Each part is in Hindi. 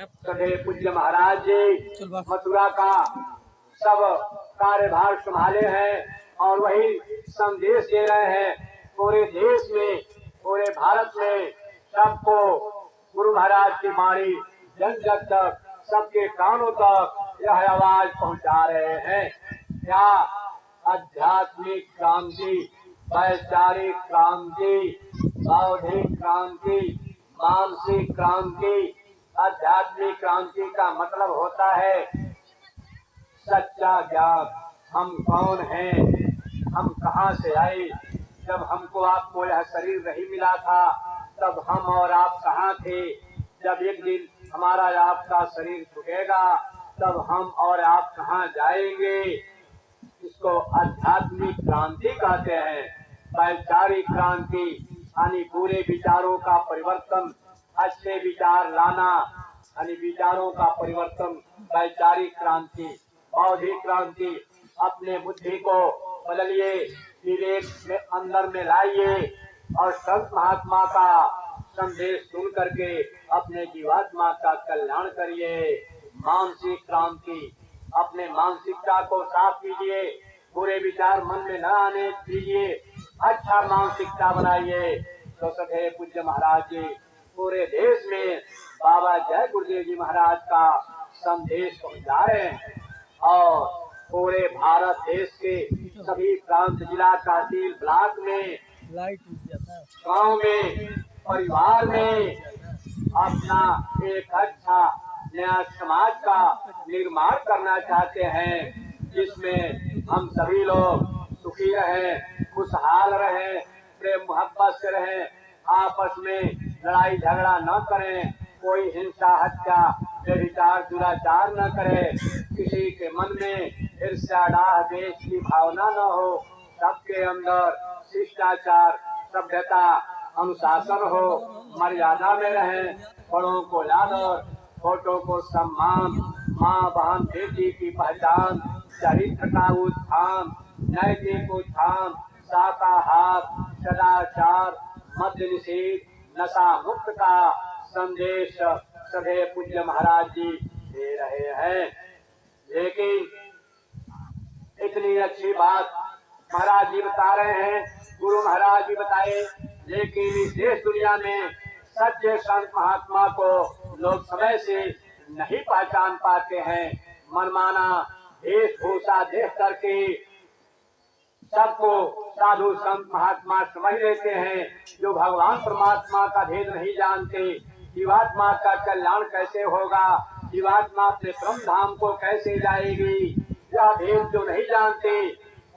सदे पूज्य महाराज जी मथुरा का सब कार्यभार संभाले हैं और वही संदेश दे रहे हैं पूरे देश में, पूरे भारत में सबको गुरु महाराज की वाणी जन जन तक, सबके कानों तक यह आवाज पहुंचा रहे हैं। क्या आध्यात्मिक क्रांति, वैचारिक क्रांति, बौद्धिक क्रांति, मानसिक क्रांति। आध्यात्मिक क्रांति का मतलब होता है सच्चा ज्ञान। हम कौन हैं, हम कहाँ से आए। जब हमको आपको यह शरीर नहीं मिला था तब हम और आप कहाँ थे। जब एक दिन हमारा आपका शरीर छूटेगा तब हम और आप कहाँ जाएंगे। इसको आध्यात्मिक क्रांति कहते हैं। वैचारिक क्रांति यानी पूरे विचारों का परिवर्तन, अच्छे विचार लाना यानी विचारों का परिवर्तन, वैचारिक क्रांति। बौद्धिक क्रांति अपने बुद्धि को बदलिए, विवेक में अंदर में लाइए और संत महात्मा का संदेश सुन करके अपने जीवात्मा का कल्याण करिए। मानसिक क्रांति अपने मानसिकता को साफ कीजिए, बुरे विचार मन में न आने दीजिए, अच्छा मानसिकता बनाइए। तो सदे पूज्य महाराज जी पूरे देश में बाबा जय गुरुदेव जी महाराज का संदेश पहुंचा रहे हैं और पूरे भारत देश के सभी प्रांत, जिला, तहसील, ब्लॉक में, गांव में, परिवार में अपना एक अच्छा नया समाज का निर्माण करना चाहते हैं जिसमें हम सभी लोग सुखी रहें, खुशहाल रहें, प्रेम मोहब्बत से रहें, आपस में लड़ाई झगड़ा न करें, कोई हिंसा, हत्या, व्यभिचार, दुराचार न करे, किसी के मन में ईर्ष्या, डाह, द्वेष की भावना न हो, सबके अंदर शिष्टाचार, सभ्यता, अनुशासन हो, मर्यादा में रहें, बड़ों को आदर, छोटों को सम्मान, माँ बहन बेटी की पहचान, चरित्र का उत्थान, नैतिक उत्थान, शाकाहार, सदाचार, मद्य निषेध, नशा मुक्त का संदेश सदे पूज्य महाराज जी दे रहे हैं। लेकिन इतनी अच्छी बात महाराज जी बता रहे हैं, गुरु महाराज जी बताए, लेकिन इस देश दुनिया में सच्चे संत महात्मा को लोग समय से नहीं पहचान पाते हैं। मनमाना वेशभूषा देख करके सबको साधु संत महात्मा समझ लेते हैं, जो भगवान परमात्मा का भेद नहीं जानते। जीवात्मा का कल्याण कैसे होगा, जीवात्मा अपने परम धाम को कैसे जाएगी, यह भेद जो नहीं जानते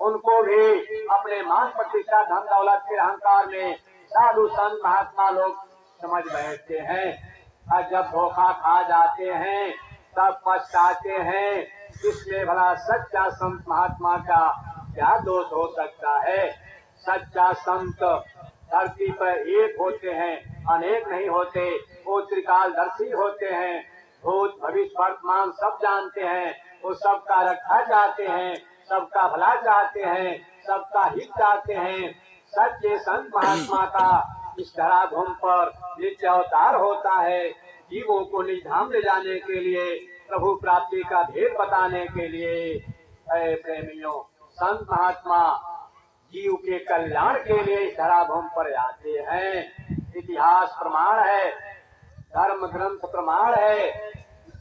उनको भी अपने मान प्रतिष्ठा, धन दौलत के अहंकार में साधु संत महात्मा लोग समझ बैठते हैं और जब धोखा खा जाते हैं तब पछताते हैं। इसमें भला सच्चा संत महात्मा का क्या दोष हो सकता है। सच्चा संत धरती पर एक होते हैं, अनेक नहीं होते। वो त्रिकालदर्शी होते हैं, भूत भविष्य वर्तमान सब जानते हैं। वो सबका रक्षा चाहते हैं, सबका भला चाहते हैं, सबका हित चाहते हैं। सच्चे संत महात्मा का इस धराधुम पर नित्य अवतार होता है, जीवों को निज धाम ले जाने के लिए, प्रभु प्राप्ति का भेद बताने के लिए। प्रेमियों, संत महात्मा जीव के कल्याण के लिए इस धराधुम पर आते हैं। इतिहास प्रमाण है, धर्म ग्रंथ प्रमाण है।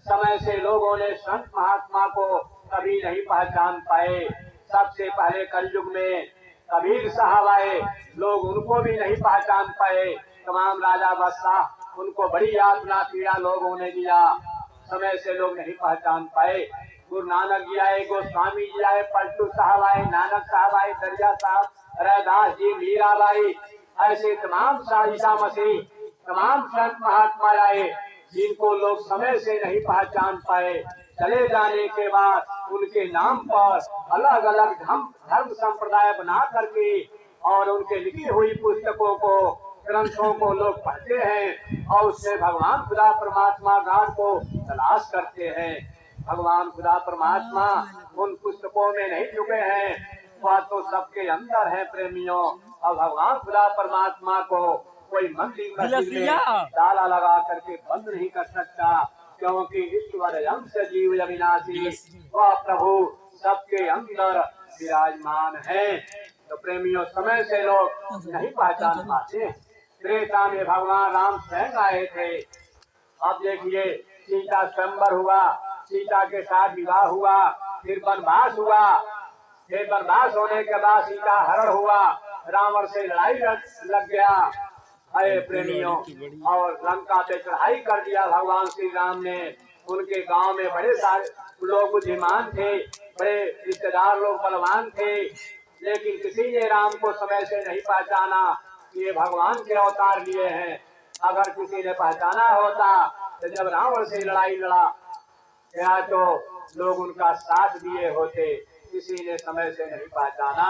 समय से लोगों ने संत महात्मा को कभी नहीं पहचान पाए। सबसे पहले कलयुग में कबीर साहब आए, लोग उनको भी नहीं पहचान पाए। तमाम राजा बादशाह, उनको बड़ी यातना पीड़ा लोगों ने दिया, समय से लोग नहीं पहचान पाए। गुरु नानक जी आए, गोस्वामी जी आए, पलटू साहब आए, नानक साहब आए, दरिया साहब, रैदास जी, मीराबाई, ऐसे तमाम ईसा मसीह, तमाम संत महात्मा आए जिनको लोग समय से नहीं पहचान पाए। चले जाने के बाद उनके नाम पर अलग अलग धर्म संप्रदाय बना करके और उनके लिखी हुई पुस्तकों को, ग्रंथों को लोग पढ़ते हैं और उससे भगवान खुदा परमात्मा गान को तलाश करते हैं। भगवान खुदा परमात्मा उन पुस्तकों में नहीं छुपे हैं, वह तो सबके अंदर है प्रेमियों। और भगवान खुदा परमात्मा को कोई मंदिर मस्जिद में ताला लगा करके बंद नहीं कर सकता, क्योंकि ईश्वर अंश जीव अविनाशी वह प्रभु सबके अंदर विराजमान है। तो प्रेमियों, समय से लोग नहीं पहचान पाते। त्रेता में भगवान राम स्वयं आए थे। अब देखिए, सीता स्वयंवर हुआ, सीता के साथ विवाह हुआ, फिर वनवास हुआ, फिर वनवास होने के बाद सीता हरण हुआ, रावण से लड़ाई लग गया। अरे प्रेमियों, और लंका पे चढ़ाई कर दिया भगवान श्री राम ने। उनके गांव में बड़े सारे लोग बुद्धिमान थे, बड़े रिश्तेदार लोग बलवान थे, लेकिन किसी ने राम को समय से नहीं पहचाना कि ये भगवान के अवतार लिए हैं। अगर किसी ने पहचाना होता तो जब रावण से लड़ाई लड़ा गया तो लोग उनका साथ दिए होते। किसी ने समय से नहीं पहचाना।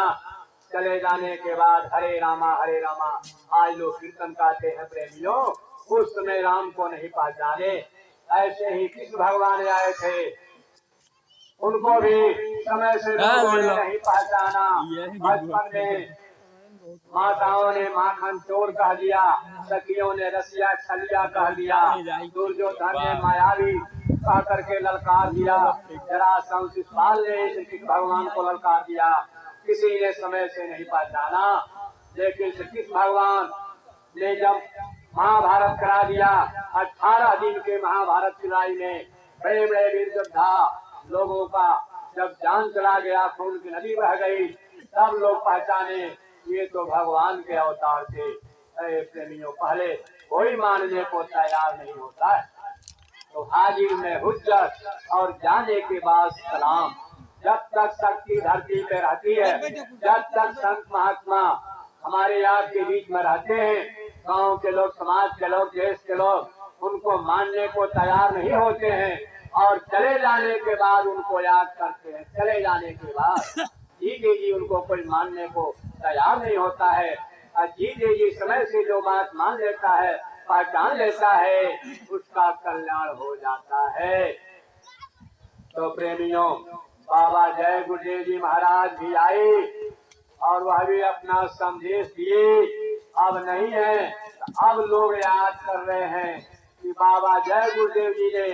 चले जाने के बाद हरे रामा आज लोग कीर्तन गाते हैं प्रेमियों। उस समय राम को नहीं पहचाने। ऐसे ही कृष्ण भगवान आए थे, उनको भी समय से लोगों ने नहीं पहचाना। बचपन में माताओं ने माखन चोर कह दिया, सखियों ने रसिया छलिया कह दिया, दुर्योधन ने मायावी कह करके ललकार दिया, जरासंध शिशुपाल ने श्री कृष्ण भगवान को ललकार दिया। किसी ने समय से नहीं पहचाना। लेकिन श्री कृष्ण भगवान ने जब महाभारत करा दिया, 18 दिन के महाभारत की लड़ाई में बड़े बड़े वीर योद्धा लोगों का जब जान चला गया, खून की नदी बह गई, तब लोग पहचाने ये तो भगवान के अवतार थे। अरे प्रेमियों, पहले कोई मानने को तैयार नहीं होता है। तो हाजिर में हुज्जत और जाने के बाद सलाम। जब तक शक्ति धरती पे रहती है, जब तक संत महात्मा हमारे आपके बीच में रहते हैं, गांव के लोग, समाज के लोग, देश के लोग उनको मानने को तैयार नहीं होते हैं और चले जाने के बाद उनको याद करते हैं। चले जाने के बाद जी उनको कोई मानने को तैयार नहीं होता है। और जी समय से जो बात मान लेता है, पहचान लेता है, उसका कल्याण हो जाता है। तो प्रेमियों, बाबा जय गुरुदेव जी महाराज भी आए और वह भी अपना संदेश दिए। अब नहीं है, अब लोग याद कर रहे हैं कि बाबा जय गुरुदेव जी ने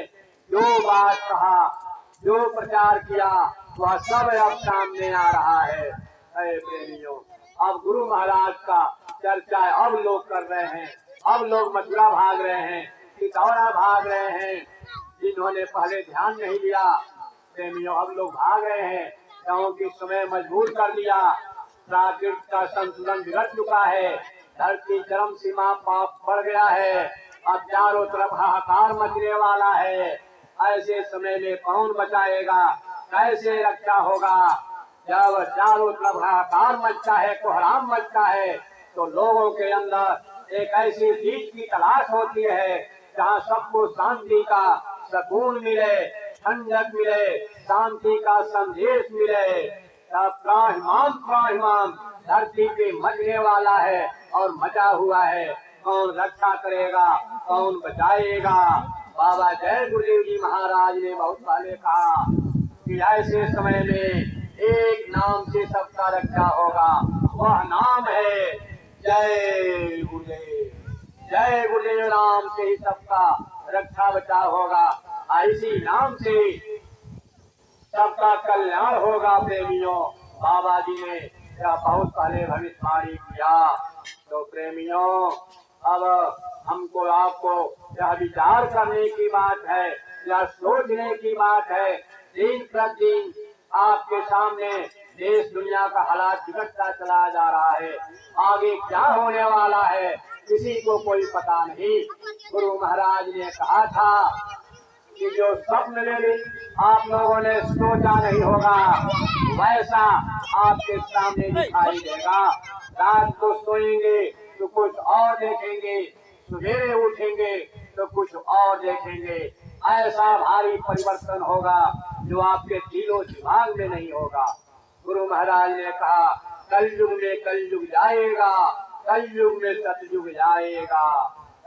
जो बात कहा, जो प्रचार किया, वह सब अब सामने आ रहा है। अरे प्रेमियों, अब गुरु महाराज का चर्चा अब लोग कर रहे हैं। अब लोग मथुरा भाग रहे हैं, सितौरा भाग रहे हैं। जिन्होंने पहले ध्यान नहीं दिया प्रेमियों, अब लोग भाग रहे हैं क्योंकि समय मजबूर कर दिया। प्राकृतिक का संतुलन बिगड़ चुका है, धरती चरम सीमा पाप बढ़ गया है। अब चारों तरफ हाहाकार मचने वाला है। ऐसे समय में कौन बचाएगा, कैसे रक्षा होगा? जब चारों तरफ हाहाकार मचता है, कोहराम मचता है, तो लोगों के अंदर एक ऐसी चीज की तलाश होती है जहाँ सबको शांति का सुकून मिले, ठंडक मिले, शांति का संदेश मिले। तब त्राहिमाम धरती पे मचने वाला है और मचा हुआ है। कौन रक्षा करेगा, कौन बचाएगा? बाबा जय गुरुदेव जी महाराज ने बहुत पहले कहा कि ऐसे समय में एक नाम से सबका रक्षा होगा। वह नाम है जय गुरुदेव। जय गुरुदेव नाम से ही सबका रक्षा बचाव होगा। इसी नाम से सबका कल्याण होगा। प्रेमियों, बाबा जी ने यह बहुत पहले भविष्यवाणी किया। तो प्रेमियों, अब हमको आपको यह विचार करने की बात है, यह सोचने की बात है। दिन प्रतिदिन आपके सामने देश दुनिया का हालात बिगड़ता चला जा रहा है। आगे क्या होने वाला है किसी को कोई पता नहीं। गुरु महाराज ने कहा था कि जो स्वप्न में आप लोगों ने सोचा नहीं होगा, वैसा आपके सामने दिखाई देगा। रात को सोएंगे तो कुछ और देखेंगे, सवेरे उठेंगे तो कुछ और देखेंगे। ऐसा भारी परिवर्तन होगा जो आपके दिलो दिमाग में नहीं होगा। गुरु महाराज ने कहा कलयुग में कलयुग जाएगा, कलयुग में सतयुग जाएगा।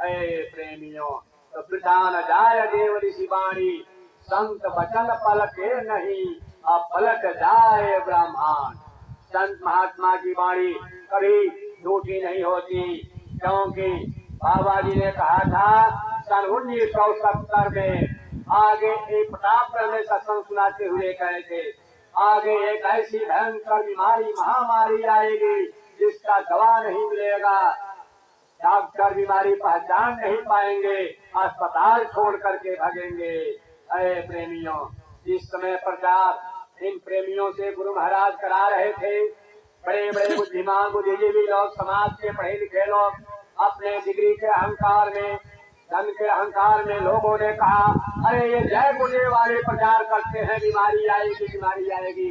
ऐ प्रेमियों, तो प्रधान जाय देव ऋषि वाणी, संत वचन पलटे नहीं, अब पलट जाए ब्रह्मांड। संत महात्मा की वाणी कभी झूठी नहीं होती, क्योंकि बाबा जी ने कहा था सन 1970 में आगे एक प्रतापगढ़ में सत्संग सुनाते हुए कहे थे, आगे एक ऐसी भयंकर बीमारी महामारी आएगी जिसका दवा नहीं मिलेगा, डॉक्टर बीमारी पहचान नहीं पाएंगे, अस्पताल छोड़ करके भागेंगे। अरे प्रेमियों, इस समय प्रचार इन प्रेमियों से गुरु महाराज करा रहे थे। बड़े बड़े बुद्धिमान बुद्धिजीवी लोग, समाज के पढ़े लिखे लोग, अपने डिग्री के अहंकार में, धन के अहंकार में लोगों ने कहा, अरे ये जय गुरुदेव वाले प्रचार करते हैं, बीमारी आएगी बीमारी आएगी।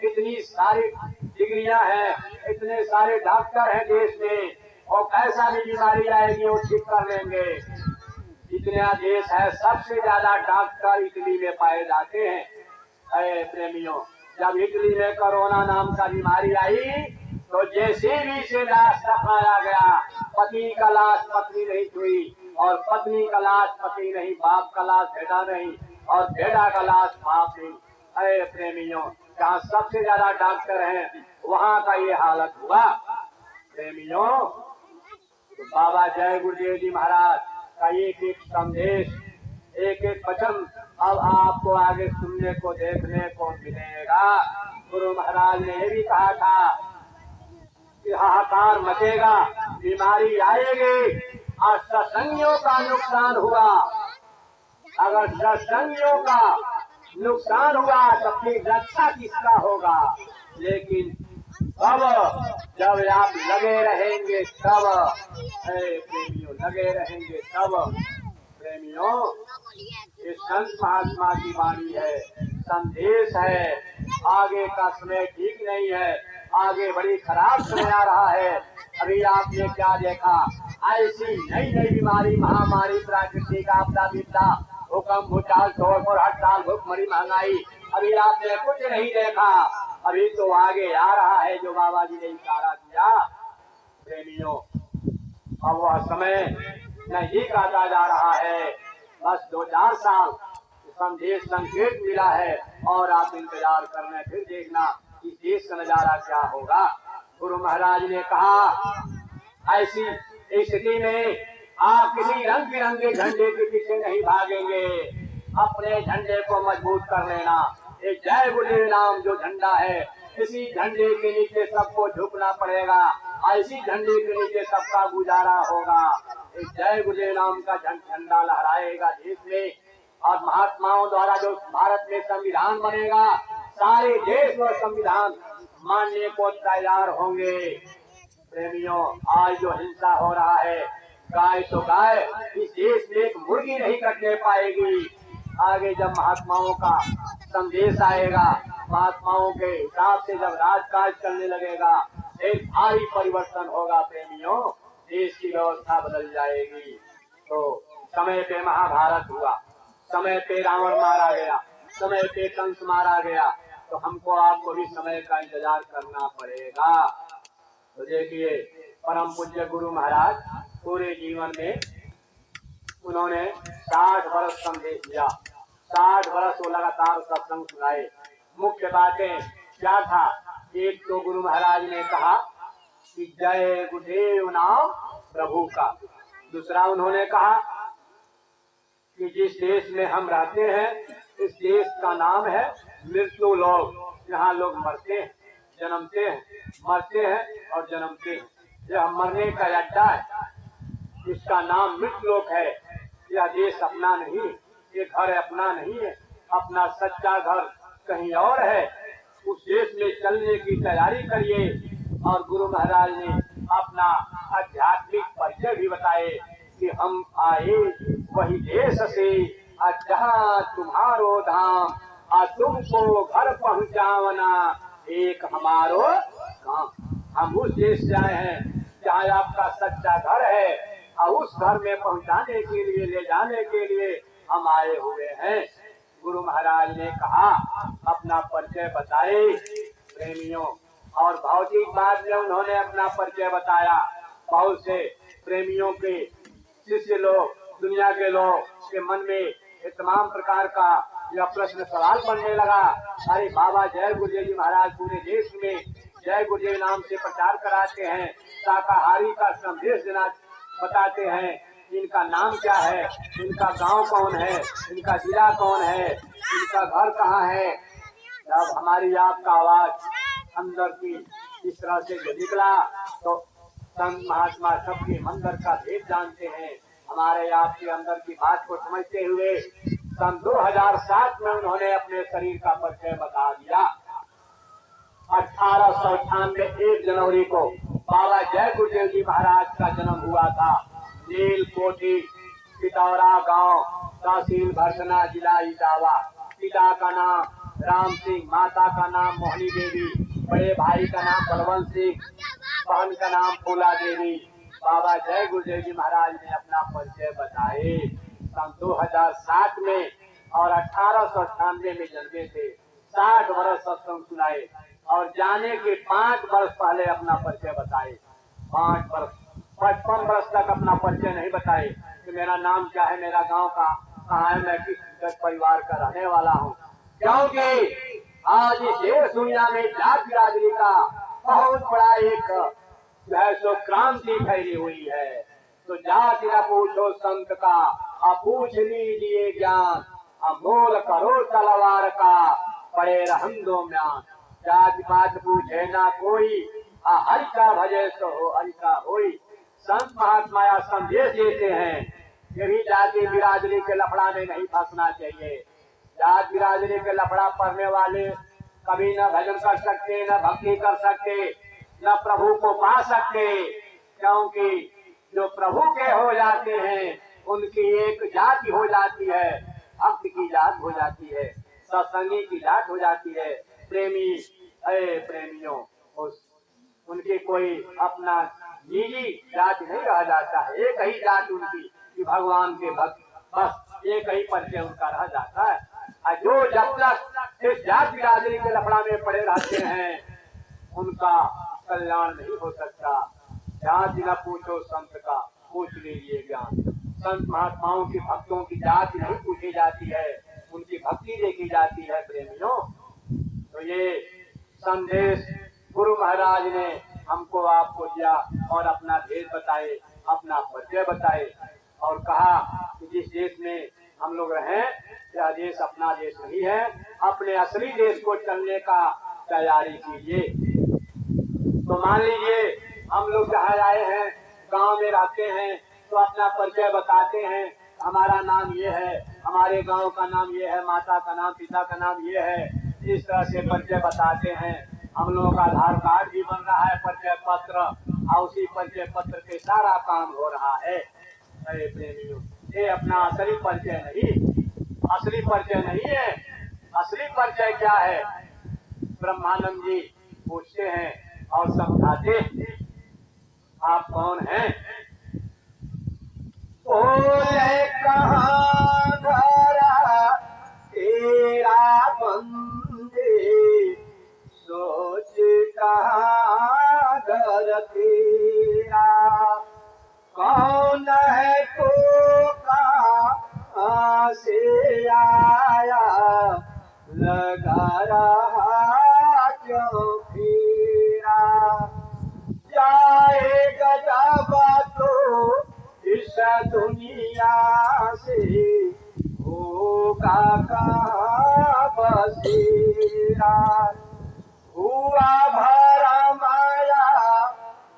इतनी सारी डिग्रियां हैं, इतने सारे डॉक्टर हैं देश में, और कैसा भी बीमारी आएगी वो ठीक कर लेंगे। इतना देश है, सबसे ज्यादा डॉक्टर इटली में पाए जाते हैं। अरे प्रेमियों, जब इटली में कोरोना नाम का बीमारी आई तो जैसे भी से लाश दफनाया गया, पति का लाश पत्नी नहीं छुई, और पत्नी का लाश पति नहीं, बाप का लाश बेटा नहीं, और बेटा का लाश बाप नहीं। अरे प्रेमियों, जहाँ सबसे ज्यादा डॉक्टर हैं वहाँ का ये हालत हुआ। प्रेमियों, तो बाबा जय गुरुदेव जी महाराज का एक एक संदेश, एक एक वचन अब आपको आगे सुनने को देखने को मिलेगा। गुरु महाराज ने ये भी कहा था कि हाहाकार मचेगा, बीमारी आएगी, और सत्संगियों का नुकसान हुआ। अगर सत्संगियों का नुकसान हुआ तो फिर रक्षा किसका होगा? लेकिन अब जब आप लगे रहेंगे तब, प्रेमियों लगे रहेंगे तब। प्रेमियों, ये संत महात्मा की वाणी है, संदेश है। आगे का समय ठीक नहीं है, आगे बड़ी खराब समय आ रहा है। अभी आपने क्या देखा, ऐसी नई नई बीमारी, महामारी, प्राकृतिक आपदा, विपदा, भूकंप, भूचाल, शोर और हड़ताल, भूखमरी, महंगाई, अभी आपने कुछ नहीं देखा। अभी तो आगे आ रहा है जो बाबा जी ने इशारा किया। प्रेमियों, अब वह समय नहीं काटा जा रहा है, बस 2-4 साल संदेश संकेत मिला है, और आप इंतजार करने, फिर देखना इस देश का नजारा क्या होगा। गुरु महाराज ने कहा, ऐसी स्थिति में आप किसी रंग बिरंगे झंडे के पीछे नहीं भागेंगे, अपने झंडे को मजबूत कर लेना। ये जय गुरुदेव नाम जो झंडा है, इसी झंडे के नीचे सबको झुकना पड़ेगा, ऐसी झंडे के नीचे सबका गुजारा होगा। एक जय गुरुदेव नाम का झंडा लहराएगा देश में, और महात्माओं द्वारा जो भारत में संविधान बनेगा, सारे देश और संविधान मानने को तैयार होंगे। प्रेमियों, आज जो हिंसा हो रहा है, गाय तो गाय इस देश में एक मुर्गी नहीं कटने पाएगी। आगे जब महात्माओं का संदेश आएगा, महात्माओं के हिसाब से जब राजकाज चलने लगेगा, एक भारी परिवर्तन होगा। प्रेमियों, देश की व्यवस्था बदल जाएगी। तो समय पे महाभारत हुआ, समय पे रावण मारा गया, समय पे कंस मारा गया, तो हमको आपको भी समय का इंतजार करना पड़ेगा। तो देखिए, परम पूज्य गुरु महाराज पूरे जीवन में उन्होंने 60 वर्ष संदेश दिया, 60 वर्ष वो लगातार सत्संग सुनाए। मुख्य बातें क्या था? एक तो गुरु महाराज ने कहा कि जय गुरुदेव नाम प्रभु का। दूसरा उन्होंने कहा कि जिस देश में हम रहते हैं, इस देश का नाम है मृत्यु लोक। यहाँ लोग मरते हैं, जन्मते हैं, मरते हैं और जन्मते हैं। यह मरने का अड्डा है, इसका नाम मृत्यु लोक है। यह देश अपना नहीं, ये घर अपना नहीं है, अपना सच्चा घर कहीं और है। उस देश में चलने की तैयारी करिए। और गुरु महाराज ने अपना आध्यात्मिक परिचय भी बताए कि हम आए वही देश से, जहाँ तुम्हारो धाम, तुमको घर पहुँचावना एक हमारो काम। हम उस देश से आए हैं जहाँ आपका सच्चा घर है, और उस घर में पहुँचाने के लिए, ले जाने के लिए हम आए हुए हैं। गुरु महाराज ने कहा, अपना परिचय बताए प्रेमियों। और भौतिक बात में उन्होंने अपना परिचय बताया। बहुत से प्रेमियों के शिष्य लोग, दुनिया के लोग के मन में तमाम प्रकार का यह प्रश्न सवाल बनने लगा। अरे बाबा जय गुरुदेव जी महाराज पूरे देश में जय गुरुदेव नाम से प्रचार कराते हैं, शाकाहारी का संदेश देना बताते हैं, इनका नाम क्या है, इनका गांव कौन है, इनका जिला कौन है, इनका घर कहाँ है। जब हमारी आपका आवाज अंदर की इस तरह से जो निकला तो संत महात्मा सबके मंदिर का भेद जानते हैं। हमारे आपके अंदर की बात को समझते हुए सन 2007 में उन्होंने अपने शरीर का परिचय बता दिया। 1898 1 जनवरी को बाबा जय गुरुदेव जी महाराज का जन्म हुआ था। नीलकोठी पितौरा गांव, तहसील भरसना, जिला इटावा। पिता का नाम राम सिंह, माता का नाम मोहनी देवी, बड़े भाई का नाम बलवंत सिंह, बहन का नाम फूला देवी। बाबा जय गुरुदेव जी महाराज ने अपना परिचय बताए सन 2007 में और 1898 में जन्मे थे। 60 वर्ष सत्संग सुनाए और जाने के 5 वर्ष पहले अपना परिचय बताए। 5 वर्ष 55 वर्ष तक अपना परिचय नहीं बताए कि मेरा नाम क्या है, मेरा गांव कहाँ है, मैं किस परिवार का रहने वाला हूँ। क्योंकि आज इस देश दुनिया में जात बिरादरी का बहुत बड़ा एक जो है सो क्रांति फैली हुई है। तो जाति न पूछो संत का, पूछ लीजिए ज्ञान, अमोल करो तलवार का, पड़े रहम दो म्यान। जाति पात पूछे ना कोई, हरि का भजे सो हो हरि का होई। संत महात्मा या संदेश देते हैं ये भी जाति बिरादरी के लफड़ा में नहीं फंसना चाहिए। जात बिरादरी के लफड़ा पढ़ने वाले कभी न भजन कर सकते, न भक्ति कर सकते, न प्रभु को पा सकते। क्योंकि जो प्रभु के हो जाते हैं उनकी एक जाति हो जाती है, भक्त की जात हो जाती है, सत्संगी की जात हो जाती है, प्रेमी प्रेमियों उनकी कोई अपना निजी जाति नहीं रह जाता है। एक ही जाति उनकी कि भगवान के भक्त, बस एक ही परिचय उनका रह जाता है। जो जब तक इस जात बिरादरी के लफड़ा में पड़े रहते हैं उनका कल्याण नहीं हो सकता। जाति न पूछो संत का, पूछ लीजिए ज्ञान। संत महात्माओं की भक्तों की जाति नहीं पूछी जाती है, उनकी भक्ति देखी जाती है प्रेमियों। तो ये संदेश गुरु महाराज ने हमको आपको दिया और अपना भेद बताए, अपना परिचय बताए और कहा कि जिस देश में हम लोग रहें यह देश अपना देश नहीं है, अपने असली देश को चलने का तैयारी कीजिए। तो मान लीजिए हम लोग जहाँ आए हैं, गांव में रहते हैं तो अपना परिचय बताते हैं, हमारा नाम ये है, हमारे गांव का नाम ये है, माता का नाम, पिता का नाम ये है, इस तरह से परिचय बताते हैं। हम लोगों का आधार कार्ड भी बन रहा है, परिचय पत्र, और उसी परिचय पत्र के सारा काम हो रहा है। अरे प्रेमियों, ये अपना असली परिचय नहीं, असली परिचय नहीं है। असली परिचय क्या है? ब्रह्मानंद जी पूछते हैं और समझाते, आप कौन हैं? बोले कहाँ धरा तेरा बंदे, सोच कहाँ घर तेरा, कौन है तो कहाँ से आया, लगा रहा क्यों फेरा, जाएगा जब तो इस दुनिया से, होगा कहाँ बसेरा, हुआ भरा माया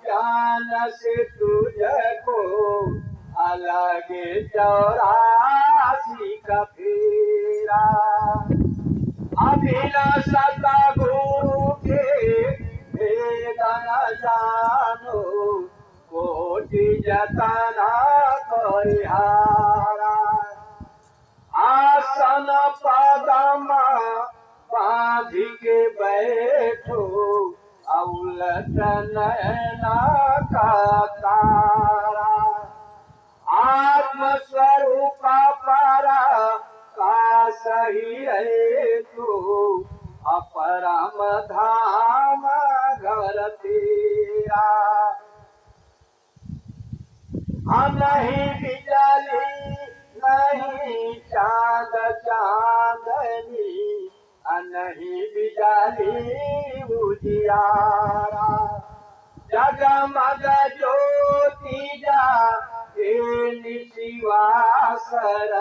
ज्ञान से तुझको, अलग 84 का फेरा, अभिलाषा गुरु के भेद न जानो, कोटि जतना परिहारा, आसन पदमा बांध के बैठो, औलत नैना का तारा, आत्म स्वरूप पारा का सही है तू, अपरम धाम घर तेरा, नहीं बिजली नहीं चांद चांदनी, नहीं बिजली उजियारा, जगमग ज्योति जा सर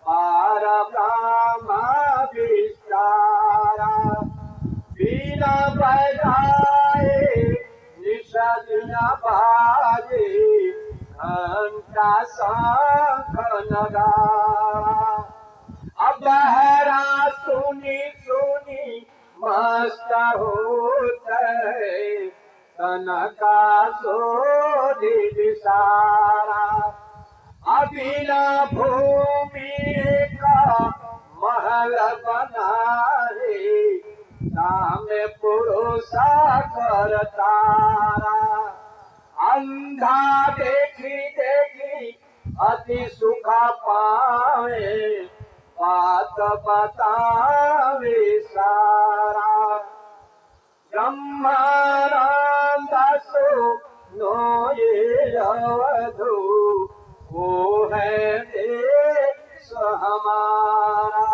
पार ब्रह्म विस्तारा। बीना बजाए निश दिन बाजे घंटा शंख नगाड़ा। अब बहरा सुनी सुनी मस्त होते कनका सोधी विसारा। अबिना भूमि का महल बनाए सामे पुरुषा कर तारा। अंधा देखी देखी अति सुख पावे बात बतावे सारा। ब्रह्मानंद सुनो ये अवधू वो है देश हमारा।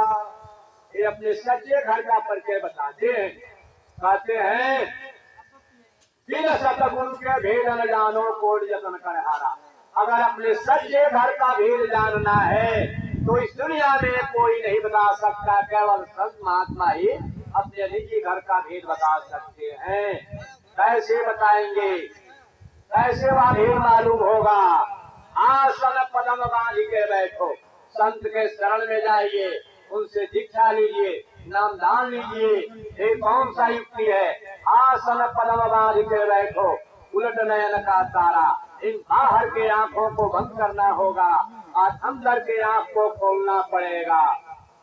ये अपने सच्चे घर का परिचय बताते हैं। कहते हैं बिन सतगुरु के भेद न जानो कोट जतन कर हारा। अगर अपने सच्चे घर का भेद जानना है तो इस दुनिया में कोई नहीं बता सकता, केवल संत महात्मा ही अपने निजी घर का भेद बता सकते हैं। कैसे बताएंगे, कैसे वह भेद मालूम होगा? आसन पदम बांध के बैठो, संत के शरण में जाइए, उनसे दीक्षा लीजिए, नाम दान लीजिए। ये कौन सा युक्ति है? आसन पदम बांध के बैठो, उलट नयन का तारा। इन बाहर के आंखों को बंद करना होगा और अंदर के आंख को खोलना पड़ेगा।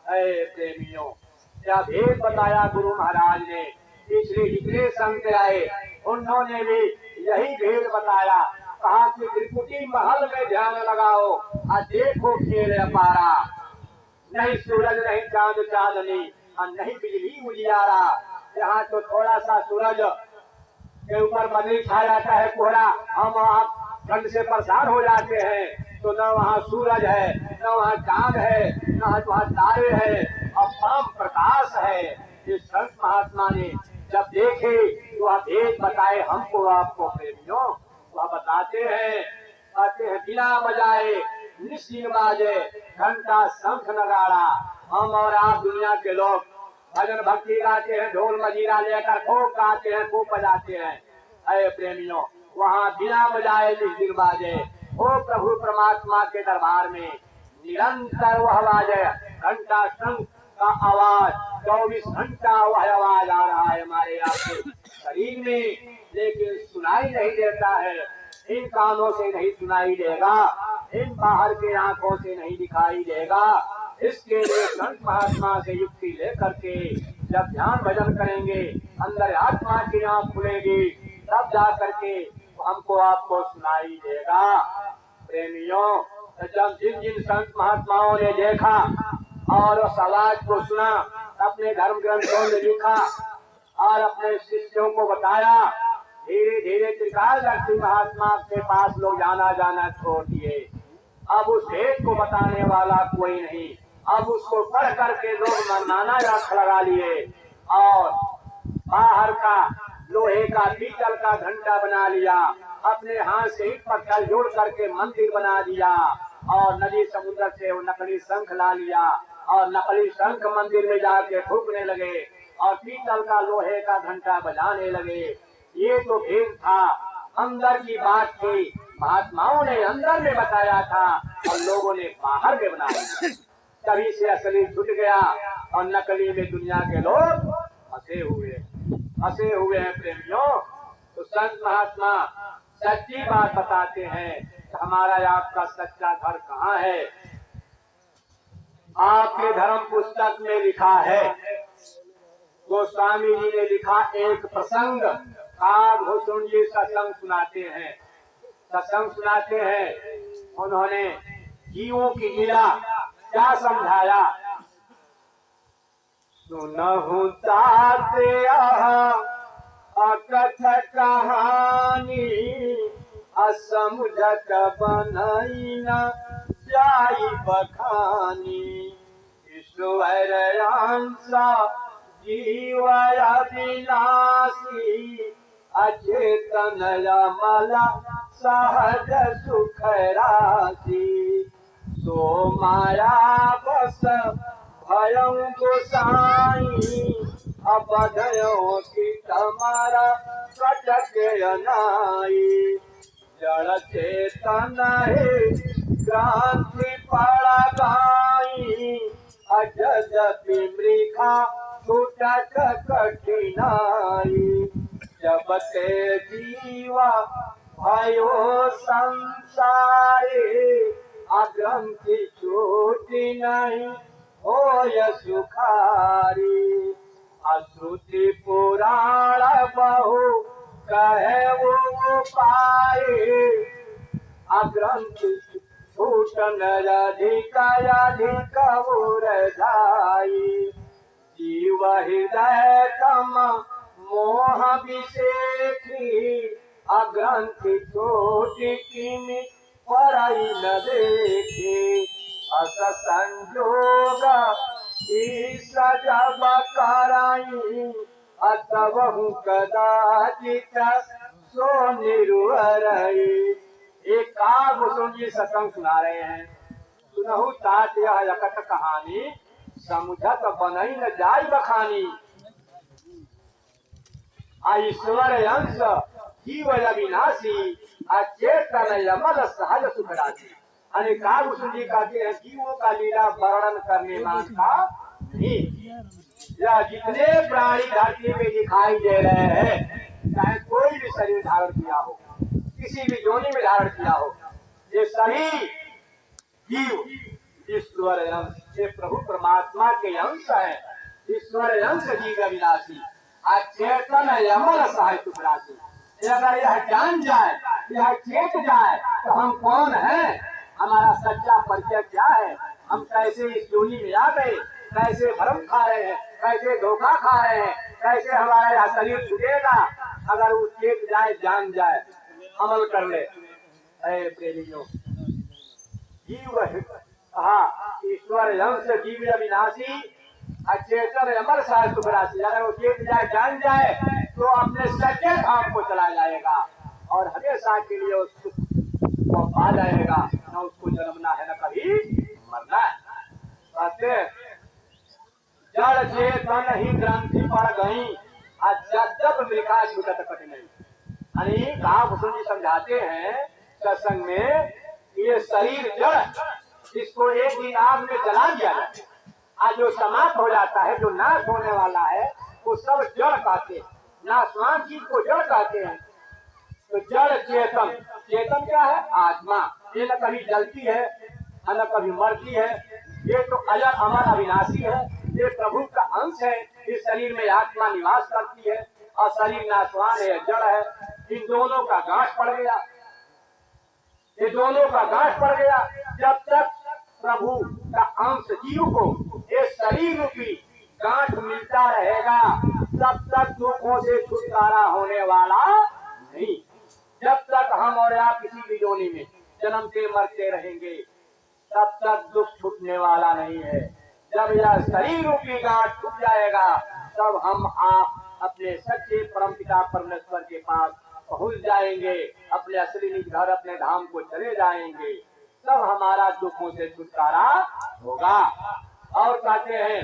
ऐ प्रेमियों, क्या भेद बताया गुरु महाराज ने। पिछले जितने संत आए उन्होंने भी यही भेद बताया। कहा कि त्रिकुटी महल में ध्यान लगाओ और देखो खेल अपारा। नहीं सूरज, नहीं चांद चांदनी और नहीं बिजली उजियारा। यहाँ तो थोड़ा सा सूरज के ऊपर बदली छा जाता है, कोहरा, हम आप ठंड से परेशान हो जाते हैं। तो न वहाँ सूरज है, न वहाँ चांद है, न वहाँ तारे हैं और परम प्रकाश है। इस संत महात्मा ने जब देखे तो वह भेद बताए हमको, आपको प्रेमियों। वह बताते हैं, कहते हैं बिना बजाए निश्चित बाजे घंटा शंख नगाड़ा। हम और आप दुनिया के लोग भजन भक्ति गाते हैं, ढोल मजीरा लेकर खूब गाते हैं, खूब बजाते हैं। अरे प्रेमियों, वहाँ बिना बजाए निश्चित बाजे ओ प्रभु परमात्मा के दरबार में निरंतर वह बाजे घंटा शंख का आवाज। 24 घंटा वह आवाज आ रहा है हमारे आपके शरीर में, लेकिन सुनाई नहीं देता है। इन कानों से नहीं सुनाई देगा, इन बाहर के आंखों से नहीं दिखाई देगा। इसके लिए संत महात्मा से युक्ति लेकर के जब ध्यान भजन करेंगे, अंदर आत्मा की आंख खुलेगी, तब जा करके हमको आपको सुनाई देगा। प्रेमियों, जब जिन जिन संत महात्माओं ने देखा और उस आवाज को सुना, अपने धर्म ग्रंथों में लिखा और अपने शिष्यों को बताया, धीरे धीरे त्रिकालदर्शी महात्मा के पास लोग जाना छोड़ दिए। अब उस भेद को बताने वाला कोई नहीं। अब उसको पढ़ करके लोग नाना अर्थ लगा लिए और बाहर का लोहे का पीतल का घंटा बना लिया, अपने हाथ से ईंट पत्थर जोड़ करके मंदिर बना दिया और नदी समुद्र से वो नकली शंख ला लिया और नकली शंख मंदिर में जाके फूकने लगे और पीतल का लोहे का घंटा बजाने लगे। ये तो भेद था, अंदर की बात थी। महात्माओं ने अंदर में बताया था और लोगों ने बाहर में बना दिया। तभी से असली छूट गया और नकली में दुनिया के लोग फंसे हुए हैं। प्रेमियों, तो संत महात्मा सच्ची बात बताते हैं कि हमारा आपका सच्चा घर कहाँ है। आपके धर्म पुस्तक में लिखा है, गोस्वामी जी ने लिखा एक प्रसंग, भूषण जी सत्संग सुनाते हैं। उन्होंने जीवों की लीला क्या समझाया। सुनहु ताते अकथ कहानी असमुझत बनई न जाई बखानी। ईश्वर अंश जीव अविनाशी अचेतन अमल सहज सुख राशि। तो माया बस भयं गोसाई अबधयो की तमारा कटके अनाई जड़ चेतन है क्रांति पड़ा गाई अजपि मृखा छूटक कठिनाई जब ते जीवा भयो संसारे अग्रंथि छूटी नहीं होय सुखारी अश्रुति पुराण बहु कहे वो पाए अग्रंथि छूटन अधिक अधिक जाई जीव हृदय तम मोह विषेखी अग्रंथि छोटी किमि पराई न देखे अस संजोग ईश जब कराई अतबहु कदाचित सो निरुहरई। एक काग जी सत्संग सुना रहे हैं। सुनहु तात यह यकट कहानी समुझत बनई न जाय बखानी ईश्वर अंश जीव अविनाशी अचेतन यमल सहज सुखराजी। काग जी कहते हैं जीवों का लीला वर्णन करने मान का नहीं। यह जितने प्राणी धरती में दिखाई दे रहे हैं चाहे कोई भी शरीर धारण किया हो किसी भी योनि में धारण किया हो ये सभी जीव ईश्वर अंश ये प्रभु परमात्मा के अंश है। ईश्वर अंश जीव अविनाशी अचेतन यमल सहज सुखराजी। अगर यह जान जाए यह चेत जाए तो हम कौन हैं हमारा सच्चा परिचय क्या है हम कैसे इस योनि में आ गए कैसे भ्रम खा रहे हैं कैसे धोखा खा रहे हैं कैसे हमारा यह शरीर छूटेगा। अगर वो चेत जाए जान जाए अमल कर ले। प्रेमियों जीव ईश्वर अंश जीव अविनाशी अचेतन अमर सहज सुखराजी। अगर वो चेत जाए जान जाए तो अपने सच्चे धाम को चला जाएगा और हमेशा के लिए उस सुख को पा जाएगा। न उसको जन्मना है न कभी मरना है। कहते जड़ चेतन ही ग्रंथि पड़ गई जब मृखा छूटत कठिनाई। काग जी समझाते हैं सत्संग में ये शरीर जड़ इसको एक दिन आग में जला दिया जाए आज जो समाप्त हो जाता है जो नाश होने वाला है वो सब जड़ कहते हैं। नाशवान चीज को जड़ कहते हैं। तो जड़ चेतन चेतन क्या है आत्मा ये न कभी जलती है न कभी मरती है। ये तो अजर अमर अविनाशी है। ये प्रभु का अंश है। इस शरीर में आत्मा निवास करती है और शरीर नाशवान है जड़ है। इन दोनों का गांठ पड़ गया ये दोनों का गांठ पड़ गया। जब तक प्रभु का अंश जीव को ये शरीर रूपी गांठ मिलता रहेगा तब तक दुखों से छुटकारा होने वाला नहीं। जब तक हम और आप किसी भी योनि में जन्मते मरते रहेंगे तब तक दुख छूटने वाला नहीं है। जब यह शरीर रूपी गांठ छूट जाएगा तब हम आप अपने सच्चे परमपिता परमेश्वर के पास पहुंच जाएंगे। अपने असली निज घर अपने धाम को चले जाएंगे। तब हमारा दुखों से छुटकारा होगा। और कहते हैं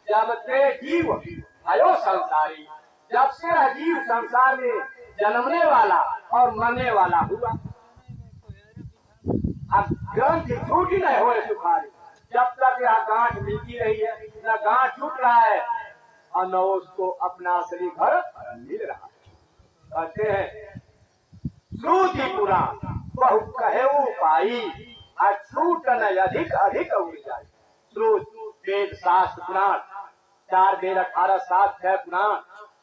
जब से जीव भयो संसारी जब से जीव संसार में जन्मने वाला और मरने वाला हुआ अब ग्रंथि छूटी नहीं हो सुखारी। जब तक यह गांठ मिलती रही है न गांठ छूट रहा है और न उसको अपना असली घर मिल रहा है। कहते हैं श्रुति पुराण बहु कहे पाई छूटन अधिक अधिक उड़ जाए। श्रुत वेद शास्त्र पुराण 4 वेद 18 7 6 पुराण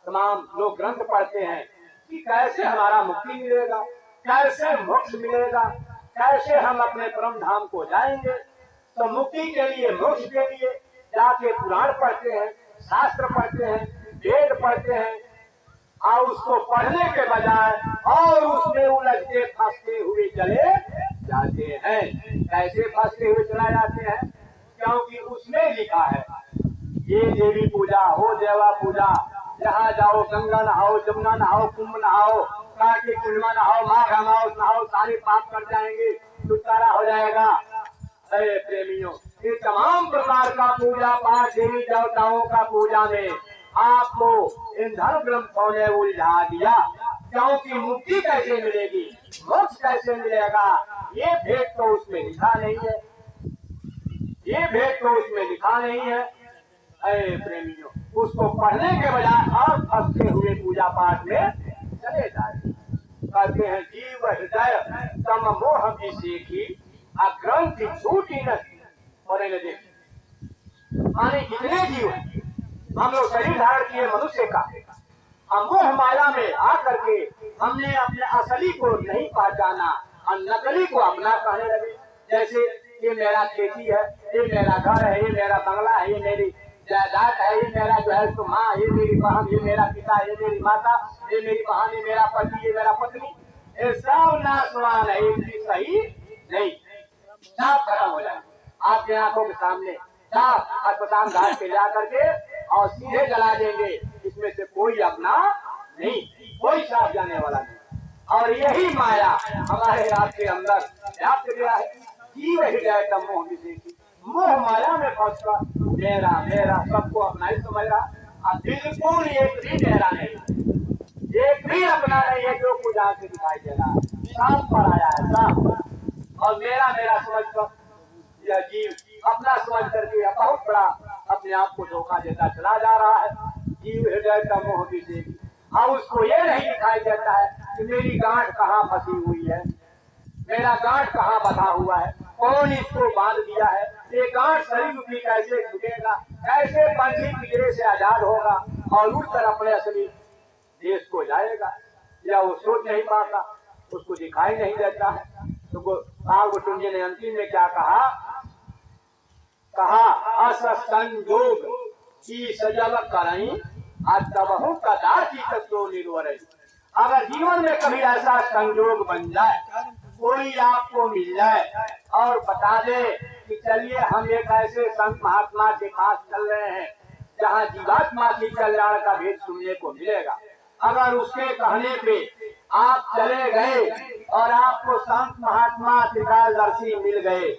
तमाम लोग ग्रंथ पढ़ते हैं कि कैसे हमारा मुक्ति मिलेगा कैसे मोक्ष मिलेगा कैसे हम अपने परम धाम को जाएंगे। तो मुक्ति के लिए मोक्ष के लिए जाके पुराण पढ़ते हैं शास्त्र पढ़ते हैं वेद पढ़ते हैं और उसको पढ़ने के बजाय और उसमें उलझते फंसते हुए चले जाते हैं। कैसे फंसते हुए चला जाते हैं क्योंकि उसमें लिखा है ये देवी पूजा हो देवा पूजा जहाँ जाओ गंगा नहाओ जमुना नहाओ कुंभ नहाओ कार्तिक पूर्णिमा नहाओ माघ नहाओ सारे पाप कर जाएंगे छुटकारा हो जाएगा। अरे प्रेमियों, ये तमाम प्रकार का पूजा पाठ देवी देवताओं का पूजा में आपको इन धर्म ग्रंथों ने उलझा दिया। क्योंकि मुक्ति कैसे मिलेगी, मोक्ष कैसे मिलेगा, ये भेद तो उसमें लिखा नहीं है, ये भेद तो उसमें लिखा नहीं है। अरे प्रेमियों, उसको पढ़ने के बजाय और फंसते हुए पूजा पाठ में चले जाए। कहते हैं जीव हृदय तम मोह भी सीखी अग्रंथि छूटी न देखी। माने कितने जीव हम लोग शरीर धारण किए मनुष्य का, हम मोह माया में आकर के हमने अपने असली को नहीं पहचाना और नकली को अपना कहने लगे। जैसे ये मेरा खेती है, ये मेरा घर है, ये मेरा बंगला है, ये मेरी जायदाद है, ये मेरा जो है तो माँ, ये मेरी बहन, ये मेरा पिता, ये मेरी माता, ये मेरी बहन, ये मेरा पति, ये मेरा पत्नी, ये सब नाशवान है, ये सही नहीं, सब खत्म हो जाए आपके आंखों के सामने। सब अस्पताल घाट पे जा करके और सीधे जला देंगे, इसमें से कोई अपना नहीं, कोई साथ जाने वाला नहीं। और यही माया हमारे आपके अंदर व्याप्त गया है। जीव हृदय का मोह विषय, मोह माया में फंसकर मेरा मेरा सबको अपना ही समझ रहा। अब बिल्कुल एक भी मेरा नहीं, एक भी अपना नहीं है, जो कुछ आके दिखाई दे रहा है सब पर आया है सब। और मेरा मेरा समझकर यह जीव अपना समझ करके बहुत बड़ा अपने आप को धोखा देता चला जा रहा है। जीव हृदय का मोह विषय, अब उसको ये नहीं दिखाई देता है कि मेरी गांठ कहाँ फंसी हुई है, मेरा गांठ कहाँ बंधा हुआ है, कौन इसको बांध दिया है, ये गांठ शरीर की कैसे छूटेगा, कैसे पंछी पिंजरे से आजाद होगा और उठकर अपने असली देश को जाएगा, या वो सोच नहीं पाता, उसको दिखाई नहीं देता है। तो कालभूषुंडी ने अंतिम में क्या कहा, असंजोग की सजल करई तबहु कदाचि तत्व निर्वर। अगर जीवन में कभी ऐसा संयोग बन जाए, कोई आपको मिल जाए और बता दे कि चलिए हम एक ऐसे संत महात्मा के पास चल रहे हैं जहाँ जीवात्मा की कल्याण का भेद सुनने को मिलेगा, अगर उसके कहने पे आप चले गए और आपको संत महात्मा त्रिकालदर्शी मिल गए,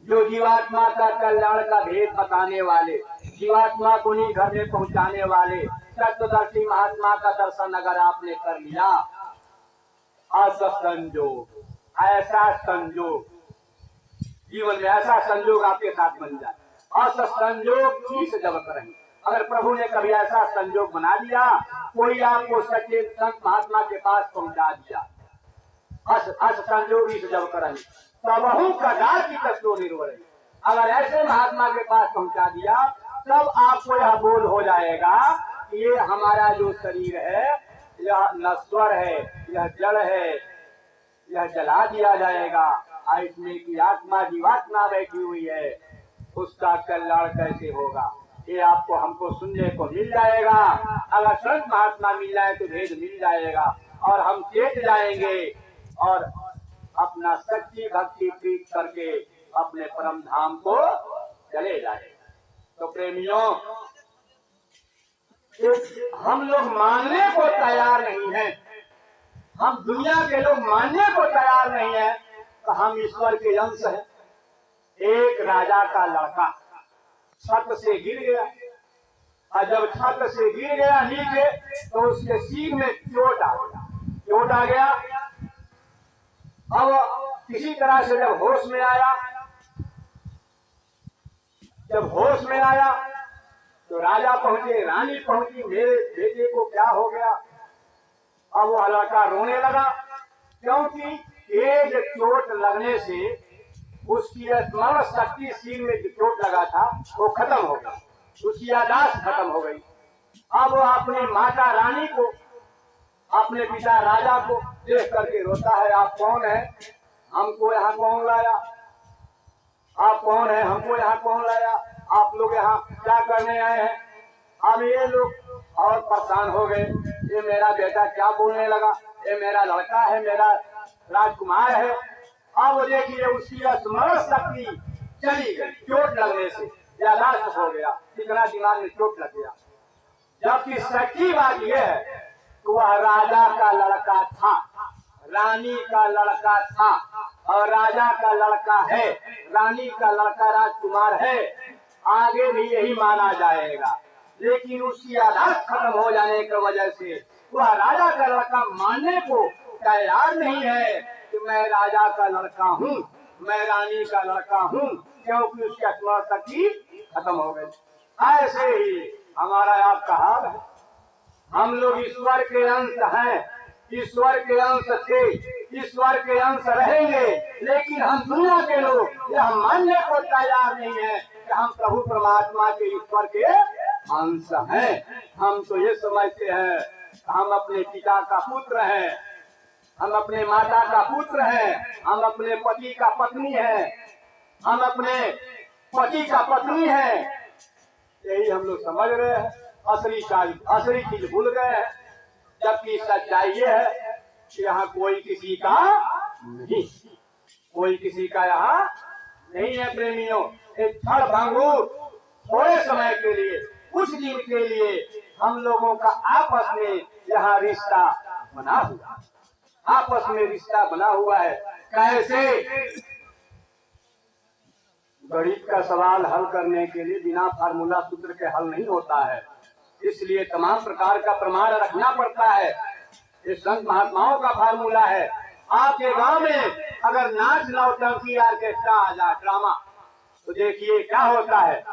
जो जीवात्मा का कल्याण का भेद बताने वाले, जीवात्मा को नहीं घर में पहुंचाने वाले तत्वदर्शी महात्मा का दर्शन अगर आपने कर लिया, असंजोग, ऐसा संजोग जीवन में ऐसा संजोग आपके साथ बन जाए, असंजोग से जब करें। अगर प्रभु ने कभी ऐसा संजोग बना दिया, कोई आपको सच्चे संत महात्मा के पास पहुंचा दिया, असंजोग से जब करें तबहु कदाचि तत्व निर्वर। अगर ऐसे महात्मा के पास पहुंचा दिया, तब आपको यह बोध हो जाएगा कि ये हमारा जो शरीर है यह नश्वर है, यह जड़ है, यह जला दिया जाएगा, इसमें की आत्मा जीवात्मा बैठी हुई है, उसका कल्याण कैसे होगा, ये आपको हमको सुनने को मिल जाएगा। अगर संत महात्मा मिल जाए तो भेद मिल जाएगा और हम चेत जाएंगे और अपना सच्ची भक्ति प्रीत करके अपने परम धाम को चले जाएंगे। तो प्रेमियों, हम लोग मानने को तैयार नहीं है, हम दुनिया के लोग मानने को तैयार नहीं है तो हम ईश्वर के अंश हैं। एक राजा का लड़का छत से गिर गया और जब छत से गिर गया नीचे तो उसके सीर में चोट आ गया। अब किसी तरह से जब होश में आया तो राजा पहुंचे, रानी पहुंची, मेरे बेटे को क्या हो गया। अब वो लड़का रोने लगा, क्योंकि तेज चोट लगने से उसकी स्मरण शक्ति, सीन में जो चोट लगा था वो खत्म हो गई, उसकी याददाश्त खत्म हो गई। अब वो अपने माता रानी को, अपने पिता राजा को देख करके रोता है, आप कौन है, हमको यहाँ कौन लाया, आप कौन है, हमको यहाँ कौन लाया, आप लोग यहाँ क्या करने आए हैं। अब ये लोग और परेशान हो गए, ये मेरा बेटा क्या बोलने लगा, ये मेरा लड़का है, मेरा राजकुमार है। अब देखिए उसकी स्मरण शक्ति चली गई, चोट लगने से याददाश्त हो गया, इतना दिमाग में चोट लग गया। जबकि सच्ची बात यह है कि वह राजा का लड़का था, रानी का लड़का था और राजा का लड़का है, रानी का लड़का राजकुमार है, आगे भी यही माना जाएगा। लेकिन उसकी आदत खत्म हो जाने की वजह से वह राजा का लड़का मानने को तैयार नहीं है कि मैं राजा का लड़का हूँ, मैं रानी का लड़का हूँ, क्योंकि उसकी स्मरण शक्ति खत्म हो गई। ऐसे ही हमारा आपका हाल है। हम लोग ईश्वर के अंश हैं, ईश्वर के अंश थे, ईश्वर के अंश रहेंगे, लेकिन हम दुनिया के लोग यह मानने को तैयार नहीं है कि हम प्रभु परमात्मा के ईश्वर के अंश हैं। हम तो ये समझते हैं हम अपने पिता का पुत्र हैं, हम अपने माता का पुत्र हैं, हम अपने पति का पत्नी है, हम अपने पति का पत्नी है, यही हम लोग समझ रहे हैं। असली चीज भूल गए हैं। जबकि सच्चाई ये है कि यहाँ कोई किसी का नहीं, कोई किसी का यहाँ नहीं है प्रेमियों। एक क्षण भंगुर थोड़े समय के लिए, कुछ दिन के लिए हम लोगों का आपस में यहाँ रिश्ता बना हुआ, आपस में रिश्ता बना हुआ है। कैसे? गणित का सवाल हल करने के लिए बिना फार्मूला सूत्र के हल नहीं होता है, इसलिए तमाम प्रकार का प्रमाण रखना पड़ता है। ये संत महात्माओं का फार्मूला है। आपके गांव में अगर नाच नौटंकी ऑर्केस्ट्रा आ जाए, ड्रामा, तो देखिए क्या होता है।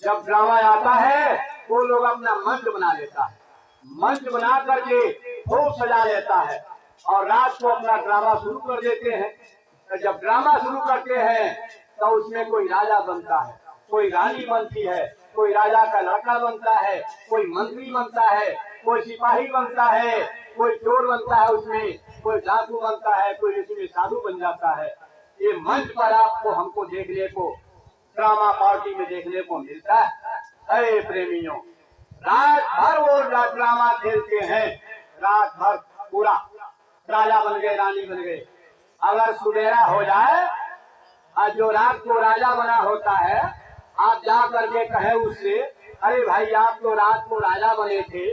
जब ड्रामा आता है वो लोग अपना मंच बना लेता है, मंच बना करके खूब सजा लेता है और रात को अपना ड्रामा शुरू कर देते हैं। तो जब ड्रामा शुरू करते हैं तो उसमें कोई राजा बनता है, कोई रानी बनती है, कोई राजा का लड़का बनता है, कोई मंत्री बनता है, कोई सिपाही बनता है, कोई चोर बनता है, उसमें कोई डाकू बनता है, कोई इसमें साधु बन जाता है। ये मंच पर आपको हमको देखने को ड्रामा पार्टी में देखने को मिलता है। अरे प्रेमियों, रात भर वो ड्रामा खेलते हैं, रात भर पूरा राजा बन गए, रानी बन गए। अगर सुबेरा हो जाए और जो रात को राजा बना होता है, आप जा करके कहे उससे, अरे भाई आप तो रात को राजा बने थे,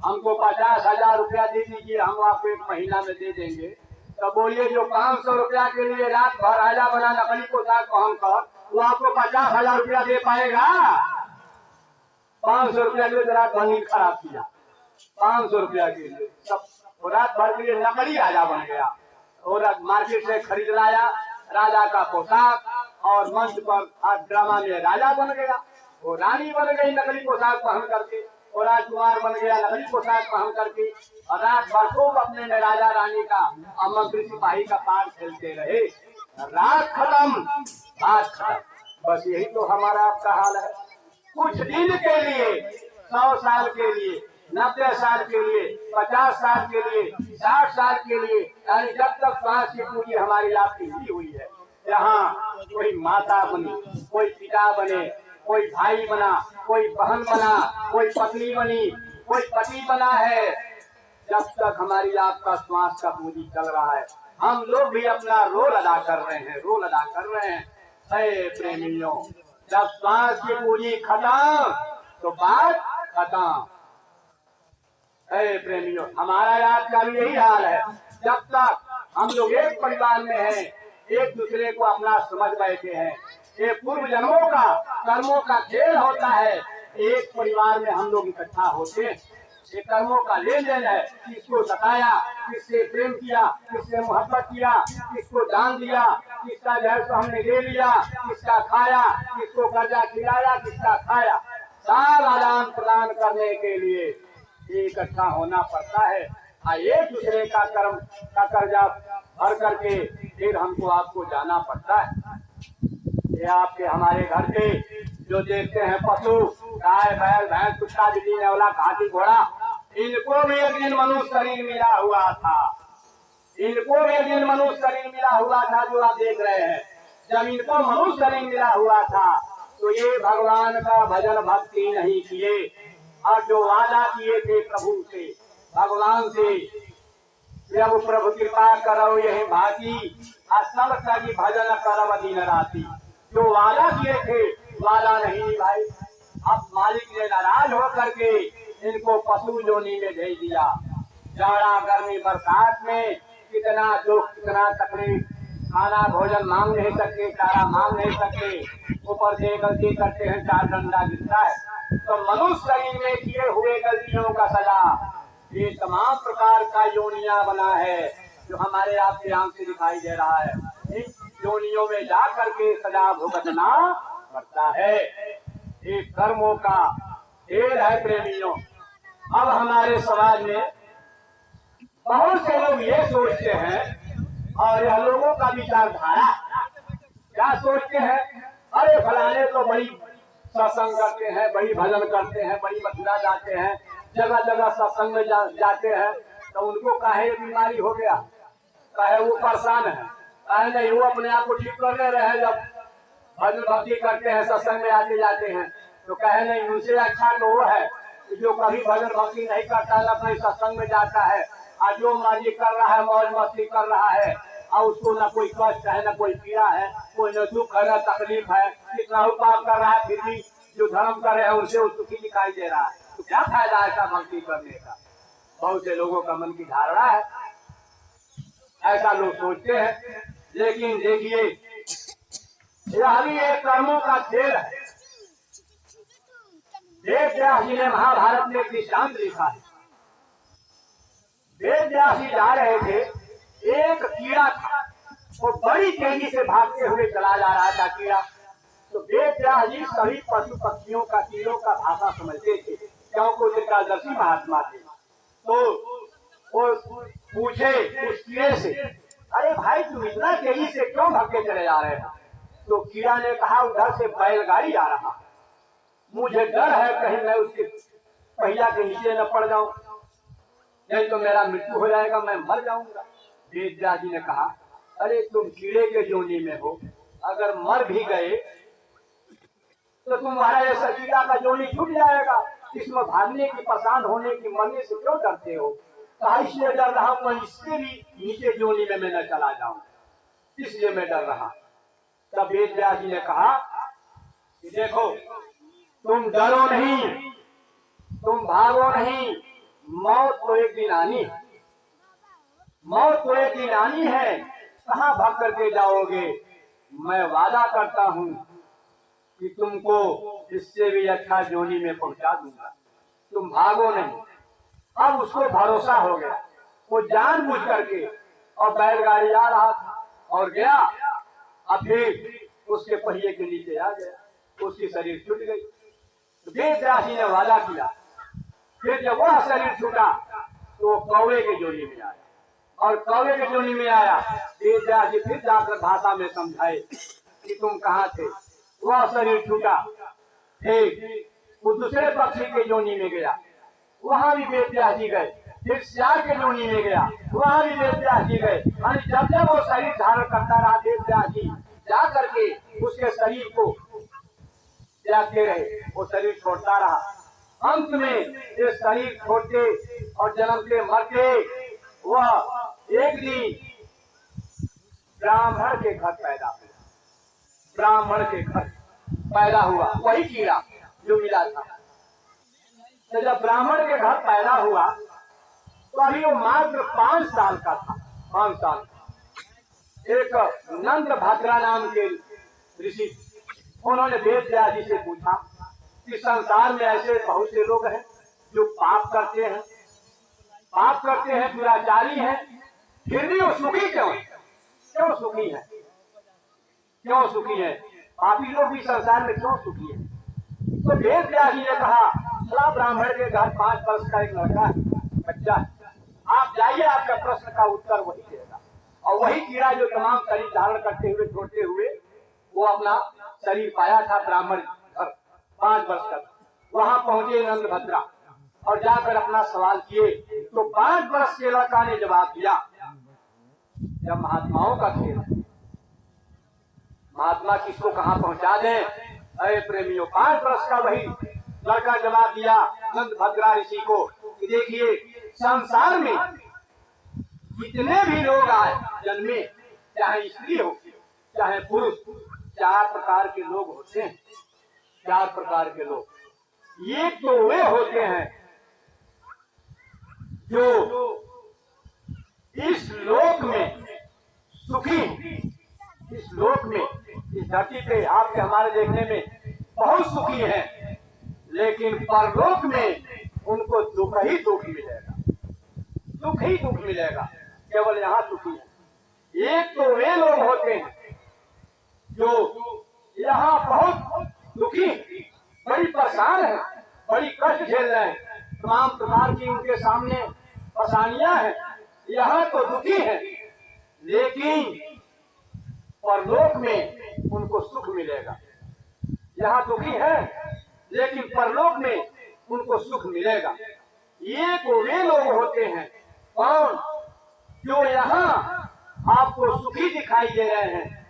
हमको 50,000 रुपया दे दीजिए, हम आपको 1 महीना में दे देंगे। तो बोलिए जो 500 रुपया के लिए रात भर राजा बना नकली पोशाक पहन कर, वो आपको 50,000 रुपया दे पाएगा? 500 रुपया के लिए रात भर नींद खराब किया, 500 रुपया के लिए सब रात भर के लिए नकली राजा बन गया और मार्केट से खरीद लाया राजा का पोशाक और मंच पर ड्रामा में राजा बन गया, वो रानी बन गई नकली पोशाक पहन करके, और राजकुमार बन गया नकली पोशाक पहन करके, और रात भर खूब अपने में राजा रानी का और मंत्री सिपाही का पार खेलते रहे। रात खत्म, बात खत्म। बस यही तो हमारा आपका हाल है। कुछ दिन के लिए, 100 साल के लिए, 90 साल के लिए, 50 साल के लिए, 60 साल के लिए, यानी जब तक श्वास की पूरी हमारी आपकी ही हुई है, यहाँ कोई माता बनी, कोई पिता बने, कोई भाई बना, कोई बहन बना, कोई पत्नी बनी, कोई पति बना है, जब तक हमारी आपका श्वास का पूंजी चल रहा है, हम लोग भी अपना रोल अदा कर रहे हैं, रोल अदा कर रहे हैं। हे प्रेमियों, जब श्वास की पूंजी खत्म तो बात खत्म। हे प्रेमियों, हमारा आज का भी यही हाल है। जब तक हम लोग एक परिवार में हैं, एक दूसरे को अपना समझ बैठे हैं, ये पूर्व जन्मों का कर्मों का खेल होता है। एक परिवार में हम लोग इकट्ठा होते हैं, ये कर्मों का लेन देन है। किसको सताया, किससे प्रेम किया, किससे मोहब्बत किया, किसको दान दिया, किसका जहर तो हमने ले लिया, किसका खाया, किसको कर्जा खिलाया, किसका खाया, सारा आदान प्रदान करने के लिए इकट्ठा होना पड़ता है। एक दूसरे का कर्म का कर्जा भर करके फिर हमको आपको जाना पड़ता है। ये आपके हमारे घर के जो देखते हैं पशु, गाय बैल भैंस कुत्ता बिल्ली नेवला हाथी घोड़ा, इनको भी एक दिन मनुष्य शरीर मिला हुआ था, इनको भी एक दिन मनुष्य शरीर मिला हुआ था। जो आप देख रहे हैं, जब इनको मनुष्य शरीर मिला हुआ था तो ये भगवान का भजन भक्ति नहीं किए, और जो वादा किए थे प्रभु से, भगवान से, जब प्रभु कृपा करो यही भागी, सब सभी भजन करब दिन राती, जो वादा किए थे वादा नहीं निभाए। अब मालिक ने नाराज होकर के इनको पशु जोनी में भेज दिया। जाड़ा गर्मी बरसात में कितना तकलीफ, खाना भोजन मांग नहीं सकते, चारा मांग नहीं सकते, ऊपर से गलती करते हैं 4 डंडा गिरता है। तो मनुष्य शरीर में किए हुए गलतियों का सजा ये तमाम प्रकार का योनिया बना है जो हमारे आपके आंख से दिखाई दे रहा है। इन योनियों में जा करके सजा भुगतना पड़ता है। ये कर्मों का खेल है प्रेमियों। अब हमारे समाज में बहुत से लोग ये सोचते हैं, और यह लोगों का विचारधारा क्या सोचते हैं, अरे फलाने तो बड़ी सत्संग करते हैं, बड़ी भजन करते हैं, बड़ी मथुरा जाते हैं, जगह जगह सत्संग में जाते हैं, तो उनको काहे बीमारी हो गया, काहे वो परेशान है, काहे नहीं वो अपने आप को ठीक कर ले रहे हैं। जब भजन भक्ति करते हैं, सत्संग में आते जाते हैं, तो कहे नहीं उनसे अच्छा तो वो है जो कभी भजन भक्ति नहीं करता है, अपने सत्संग में जाता है, आज जो मर्जी कर रहा है, मौज मस्ती कर रहा है, और उसको न कोई कष्ट है, न कोई पीड़ा है, कोई न दुख है, न तकलीफ है, कितना पाप कर रहा है, फिर भी जो धर्म कर रहे हैं उनसे वो सुखी दिखाई दे रहा है। तो क्या फायदा है ऐसा भक्ति करने का? बहुत से लोगों का मन की धारणा है, ऐसा लोग सोचते हैं। लेकिन देखिए यह भी एक कर्मों का खेल है। वेद व्यास जी ने महाभारत में दृष्टांत लिखा है। वेद व्यास जी जा रहे थे, एक कीड़ा था, वो बड़ी तेजी से भागते हुए चला जा रहा था कीड़ा। तो वेद व्यास जी सभी पशु पक्षियों का, कीड़ों का भाषा समझते थे, क्योंकि चित्रदर्शी महात्मा थे। तो वो पूछे उस कीड़े से, अरे भाई तुम इतना तेजी से क्यों भागते चले जा रहे हो? तो कीड़ा ने कहा, उधर से बैलगाड़ी आ रहा, मुझे डर है कहीं मैं उसके पहिया के नीचे न पड़ जाऊं, नहीं तो मेरा मृत्यु हो जाएगा, मैं मर जाऊंगा। वेद व्यास जी ने कहा, अरे तुम कीड़े के जोनी में हो, अगर मर भी गए तो तुम्हारा ये कीड़ा का जोनी छूट जाएगा, इसमें भागने की, परेशान होने की, मरने से क्यों डरते हो? कहा इसलिए डर रहा हूं मैं इससे भी नीचे जोनी में मैं न चला जाऊं, इसलिए मैं डर रहा। तब वेद व्यास जी ने कहा कि देखो तुम डरो नहीं, तुम भागो नहीं, मौत तो एक दिन आनी है, मौत तो एक दिन आनी है, कहाँ भाग करके जाओगे? मैं वादा करता हूँ कि तुमको इससे भी अच्छा जोनी में पहुंचा दूंगा, तुम भागो नहीं। अब उसको भरोसा हो गया, वो जानबूझ करके, और बैलगाड़ी आ रहा था और गया, अब फिर उसके पहिए के नीचे आ गया, उसकी शरीर छूट गई। वेद व्यास जी ने वादा किया, फिर जब वह शरीर छूटा तो कौवे के जोनी में आया, और कौवे के जोनी में आया। वेद व्यास जी फिर जाकर भाषा में समझाए कि तुम कहाँ थे, वह शरीर छूटा। फिर वो दूसरे पक्षी के जोनी में गया, वहां भी वेद व्यास जी गए। फिर सियार के जोनी में गया, वहां भी वेद व्यास जी गए। जब जब वो शरीर धारण करता रहा, वेद व्यास जी जा करके उसके शरीर को त्यागते रहे, वो शरीर छोड़ता रहा। अंत में ये शरीर छोड़ते और जन्मते मरते वह एक दिन ब्राह्मण के घर पैदा हुआ, ब्राह्मण के घर पैदा हुआ, वही कीड़ा जो मिला था। तो जब ब्राह्मण के घर पैदा हुआ तो अभी वो मात्र 5 साल का था, 5 साल। एक नंद भद्रा नाम के ऋषि, उन्होंने वेद व्यास जी से पूछा कि संसार में ऐसे बहुत से लोग हैं जो पाप करते हैं, दुराचारी हैं, फिर भी वो सुखी क्यों है? क्यों सुखी है? क्यों सुखी है? पापी लोग भी संसार में क्यों सुखी है? तो वेद व्यास जी ने कहा, चला ब्राह्मण के घर 5 वर्ष का एक लड़का है, बच्चा है, आप जाइए, आपका प्रश्न का उत्तर वही देगा। और वही कीड़ा जो तमाम शरीर धारण करते हुए, छोड़ते हुए वो अपना शरीर पाया था ब्राह्मण घर, 5 वर्ष का। वहां पहुंचे नंद भद्रा और जाकर अपना सवाल किए, तो 5 वर्ष के लड़का ने जवाब दिया। जब महात्माओं का खेल, महात्मा किसको कहां पहुंचा दें? अरे प्रेमियों, 5 वर्ष का वही लड़का जवाब दिया नंद भद्रा ऋषि को कि देखिए संसार में जितने भी लोग आए जन्मे, चाहे स्त्री हो चाहे पुरुष, 4 प्रकार के लोग होते हैं, 4 प्रकार के लोग। एक तो वे होते हैं जो इस लोक में सुखी, इस लोक में, इस धरती पे आपके हमारे देखने में बहुत सुखी हैं, लेकिन परलोक में उनको दुख ही दुख मिलेगा, दुख ही दुख मिलेगा। केवल यहाँ सुखी है। एक तो वे लोग होते हैं जो यहाँ बहुत दुखी, बड़ी परेशान है, बड़ी कष्ट झेल रहे हैं, तमाम प्रकार की उनके सामने परेशानियां हैं, यहाँ तो दुखी है, लेकिन परलोक में उनको सुख मिलेगा। यहाँ दुखी है लेकिन परलोक में उनको सुख मिलेगा। ये तो वे लोग होते हैं कौन, जो यहाँ आपको सुखी दिखाई दे रहे हैं,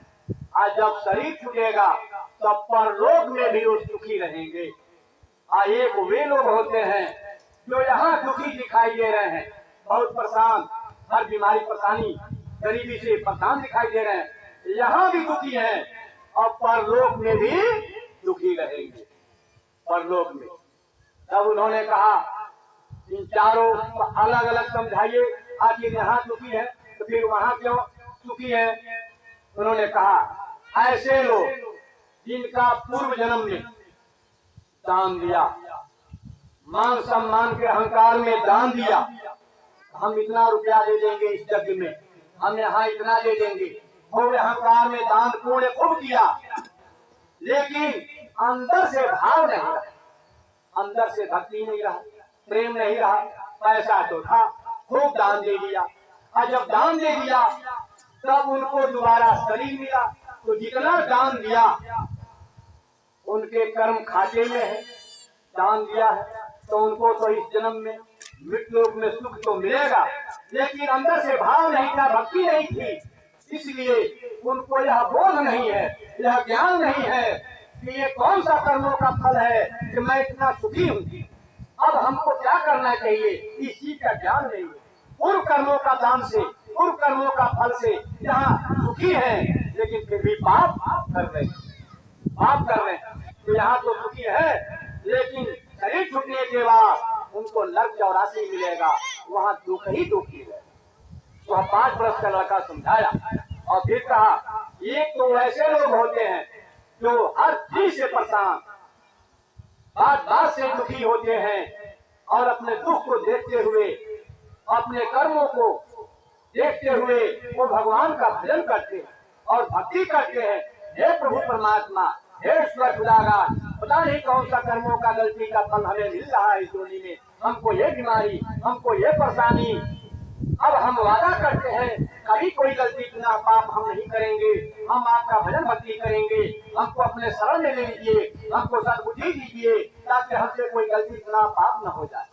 आज जब शरीर छूटेगा तब परलोक में भी वो सुखी रहेंगे। एक वे लोग होते हैं जो यहाँ दुखी दिखाई दे रहे हैं, बहुत परेशान, हर बीमारी परेशानी गरीबी से परेशान दिखाई दे रहे हैं, यहाँ भी दुखी हैं और परलोक में भी दुखी रहेंगे। परलोक में तब उन्होंने कहा इन चारों अलग अलग समझाइए, आखिर यहाँ दुखी है तो फिर वहाँ क्यों सुखी है। उन्होंने कहा ऐसे लोग जिनका पूर्व जन्म में दान दिया, मान सम्मान के अहंकार में दान दिया, हम इतना रुपया दे देंगे इस यज्ञ में, हम यहाँ इतना दे देंगे, और अहंकार में दान पुण्य खूब किया, लेकिन अंदर से भाव नहीं रहा, अंदर से भक्ति नहीं रहा, प्रेम नहीं रहा। पैसा तो था, खूब दान दे दिया, और जब दान दे दिया तब उनको दोबारा शरीर मिला, तो जितना दान दिया उनके कर्म खाते में है, दान दिया है तो उनको तो इस जन्म में मृत्युलोक में सुख तो मिलेगा, लेकिन अंदर से भाव नहीं था, भक्ति नहीं थी, इसलिए उनको यह बोध नहीं है, यह ज्ञान नहीं है कि ये कौन सा कर्मों का फल है कि मैं इतना सुखी हूँ, अब हमको क्या करना चाहिए, इस चीज का ज्ञान नहीं है। पूर्व कर्मों का दान से, पूर्व कर्मों का फल से यहाँ सुखी है, लेकिन फिर भी पाप कर रहे हैं, पाप कर रहे हैं। तो यहाँ तो सुखी है, लेकिन शरीर छूटने के बाद उनको नरक 84 मिलेगा, वहाँ दुख ही दुख मिलेगा। वह 5 वर्ष का लड़का समझाया और फिर कहा एक तो ऐसे लोग होते हैं जो हर चीज से परेशान, बात बात से दुखी होते हैं और अपने दुख को देखते हुए, अपने कर्मों को देखते हुए वो भगवान का भजन करते हैं और भक्ति करते हैं। हे प्रभु परमात्मा, हे ईश्वर खुदागार, पता नहीं कौन सा कर्मों का गलती का फल हमें मिल रहा है इस दुनिया में, हमको ये बीमारी, हमको ये परेशानी। अब हम वादा करते हैं कभी कोई गलती बिना पाप हम नहीं करेंगे, हम आपका भजन भक्ति करेंगे, हमको अपने शरण में ले लीजिए, हमको सद्बुद्धि दीजिए ताकि हमसे कोई गलती बिना पाप न हो जाए।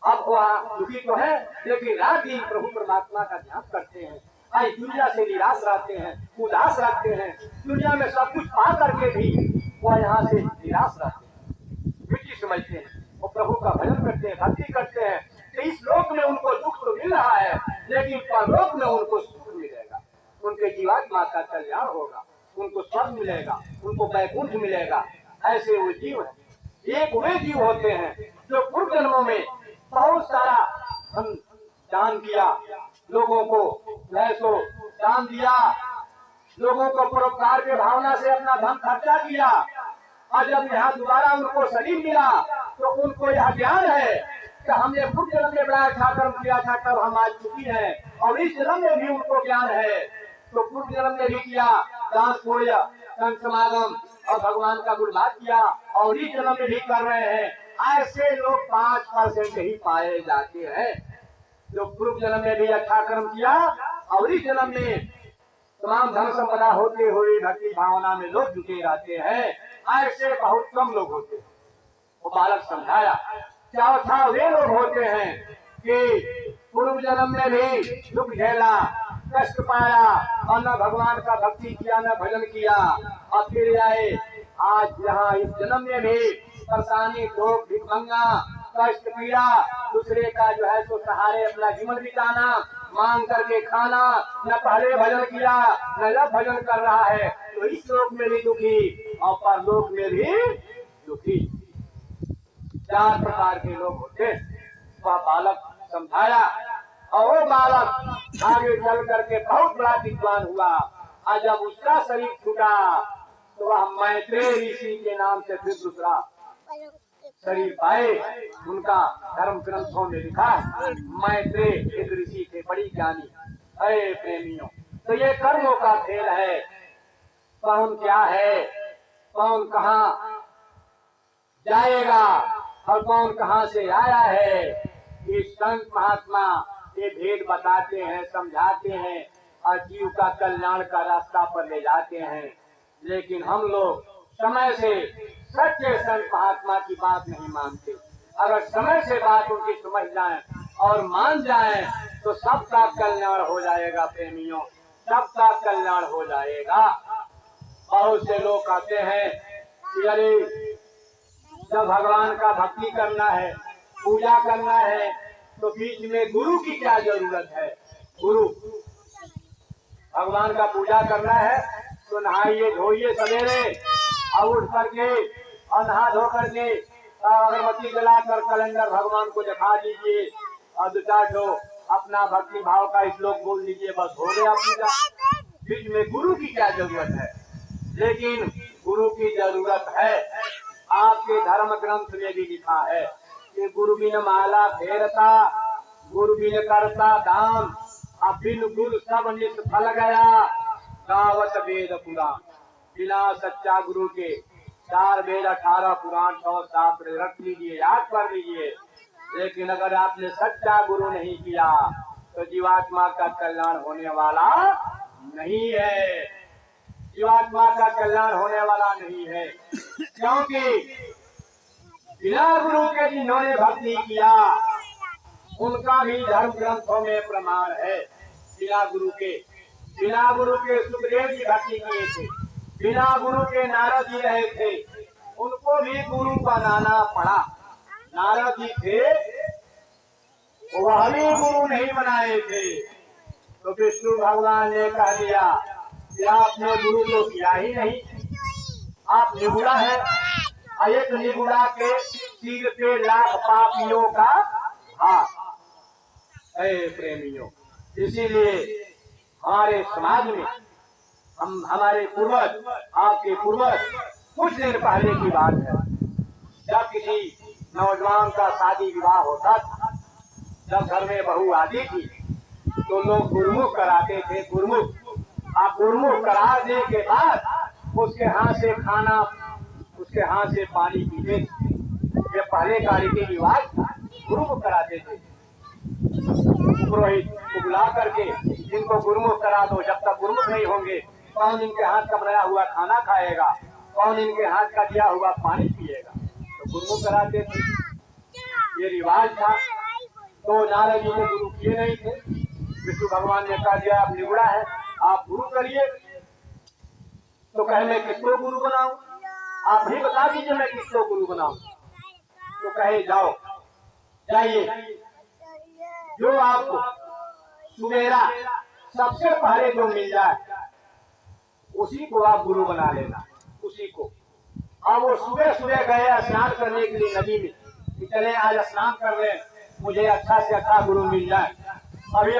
अब वह दुखी तो है, लेकिन रात दिन प्रभु परमात्मा का ध्यान करते हैं, आज दुनिया से निराश रहते हैं, उदास रहते हैं, दुनिया में सब कुछ पा करके भी वह यहाँ से निराश रहते हैं, मिट्टी समझते हैं। वो प्रभु का भजन करते हैं, भक्ति करते हैं, तो इस लोक में उनको दुख तो मिल रहा है, लेकिन परलोक में उनको सुख मिलेगा, उनके जीवात्मा का कल्याण होगा, उनको स्वर्ग मिलेगा, उनको वैकुंठ मिलेगा। ऐसे वो जीव है। एक वे जीव होते हैं जो पूर्व जन्मों में बहुत सारा धन दान किया, लोगों को पैसों दान दिया, लोगों को परोपकार के भावना से अपना धन खर्चा किया, और जब यहाँ दोबारा उनको शरीर मिला तो उनको यह ज्ञान है कि हमने पूर्व जन्म में बड़ा अच्छा कर्म किया था, तब हम आज सुखी हैं, और इस जन्म में भी उनको ज्ञान है तो पूर्व जन्म में भी किया दान पुण्य संत समागम और भगवान का गुणगान किया, और इस जन्म में भी कर रहे हैं। ऐसे लोग 5% ही पाए जाते हैं जो पूर्व जन्म में भी अच्छा कर्म किया और इस जन्म में तमाम धन संपदा होते हुए भक्ति भावना में लोग जुटे रहते हैं, ऐसे बहुत कम लोग होते हैं। वो बालक समझाया चौथा वे लोग होते हैं कि पूर्व जन्म में भी दुख झेला, कष्ट पाया और न भगवान का भक्ति किया न भजन किया, और फिर आए आज यहाँ इस जन्म में भी परेशानी, दुख, भिखमंगा, कष्ट, पीड़ा, दूसरे का जो है तो सहारे अपना जीवन बिताना, मांग करके खाना, न पहले भजन किया न जब भजन कर रहा है, तो इस लोक में भी दुखी और परलोक में भी दुखी। 4 प्रकार के लोग होते। वह बालक समझाया और वो बालक आगे चल करके बहुत बड़ा विद्वान हुआ। और जब उसका शरीर छूटा तो वह मैत्रेय ऋषि के नाम से फिर दूसरा शरीर पाए। उनका धर्म ग्रंथों में लिखा है मैत्रेय एक ऋषि थे, बड़ी ज्ञानी। अरे प्रेमियों, तो ये कर्मों का खेल है। कौन क्या है, कौन कहाँ जाएगा और कौन कहाँ से आया है, ये संत महात्मा ये भेद बताते हैं, समझाते हैं और जीव का कल्याण का रास्ता पर ले जाते हैं। लेकिन हम लोग समय से सच्चे संत महात्मा की बात नहीं मानते। अगर समय से बात उनकी समझ जाए और मान जाए तो सबका कल्याण हो जाएगा प्रेमियों, सबका कल्याण हो जाएगा। बहुत से लोग कहते हैं कि अरे जब भगवान का भक्ति करना है, पूजा करना है, तो बीच में गुरु की क्या जरूरत है। गुरु भगवान का पूजा करना है तो नहाइए धोइए सवेरे और उठ करके और नहा धो करके अगरबत्ती जलाकर कैलेंडर भगवान को दिखा दीजिए और दो चार ठो अपना भक्ति भाव का श्लोक बोल दीजिए, बस हो गया पूजा। बीच में गुरु की क्या जरूरत है। लेकिन गुरु की जरूरत है। आपके धर्म ग्रंथ में भी लिखा है कि गुरु बिन माला फेरता, गुरु बिन करता दान, अब बिन गुरु सब निष्फल गया, गावत वेद पुराण। बिना सच्चा गुरु के 4 वेद 18 पुराण 100 शास्त्र रख लीजिए, याद कर लीजिए। लेकिन अगर आपने सच्चा गुरु नहीं किया तो जीवात्मा का कल्याण होने वाला नहीं है, जीवात्मा का कल्याण होने वाला नहीं है। क्योंकि बिना गुरु के जिन्होंने भक्ति किया उनका भी धर्म ग्रंथों में प्रमाण है। बिना गुरु के सुखदेव जी भक्ति किए थे, बिना गुरु के नारद जी रहे थे, उनको भी गुरु बनाना पड़ा। नारद जी थे वह भी गुरु नहीं बनाए थे, तो विष्णु भगवान ने कह दिया कि आपने गुरु तो किया ही नहीं, आप निगुड़ा है। एक निगुड़ा के सिर पे लाख पापियों का हाथ। प्रेमियों, इसीलिए हमारे समाज में हमारे पूर्वज, आपके पूर्वज, कुछ दिन पहले की बात है, जब किसी नौजवान का शादी विवाह होता था, जब घर में बहू आती थी तो लोग गुरमुख कराते थे। गुरमुख आप गुरमुख कराने के बाद उसके हाथ से खाना, उसके हाथ से पानी पीते थे। ये पहले का रीति रिवाज था, गुरमुख कराते थे। पुरोहित को बुला करके इनको गुरमुख करा दो, जब तक गुरमुख नहीं होंगे कौन इनके हाथ का बनाया हुआ खाना खाएगा, कौन इनके हाथ का दिया हुआ पानी पिएगा। तो गुरमुख कराते थे, ये रिवाज था। तो नारद जी ने गुरु किए नहीं थे। विष्णु भगवान ने कहा दिया आप निगुड़ा है, आप गुरु करिए। तो कहे मैं किसको गुरु बनाऊं, आप ही बता दीजिए मैं किसको गुरु बनाऊं। तो कहे जाओ, जाइए, जो आपको सुबेरा सबसे पहले जो मिल जाए उसी को आप गुरु बना लेना, उसी को। अब वो सुबह सुबह गए स्नान करने के लिए नदी में, कि चले आज स्नान कर रहे, मुझे अच्छा से अच्छा गुरु मिल जाए। अब ये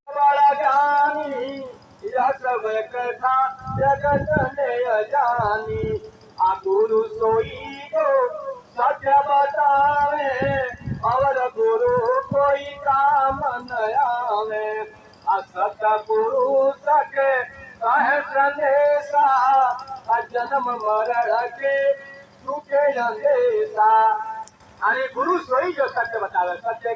बड़ा ज्ञानी यह सब कथा जगत में जानी, आ गुरु सोई को सत्य बतावे और गुरु कोई काम न आवे। असत गुरु सके कहे संदेशा, जन्म मरण के सुखे अंदेशा। अरे गुरु सोई जो सत्य बतावे, सत्य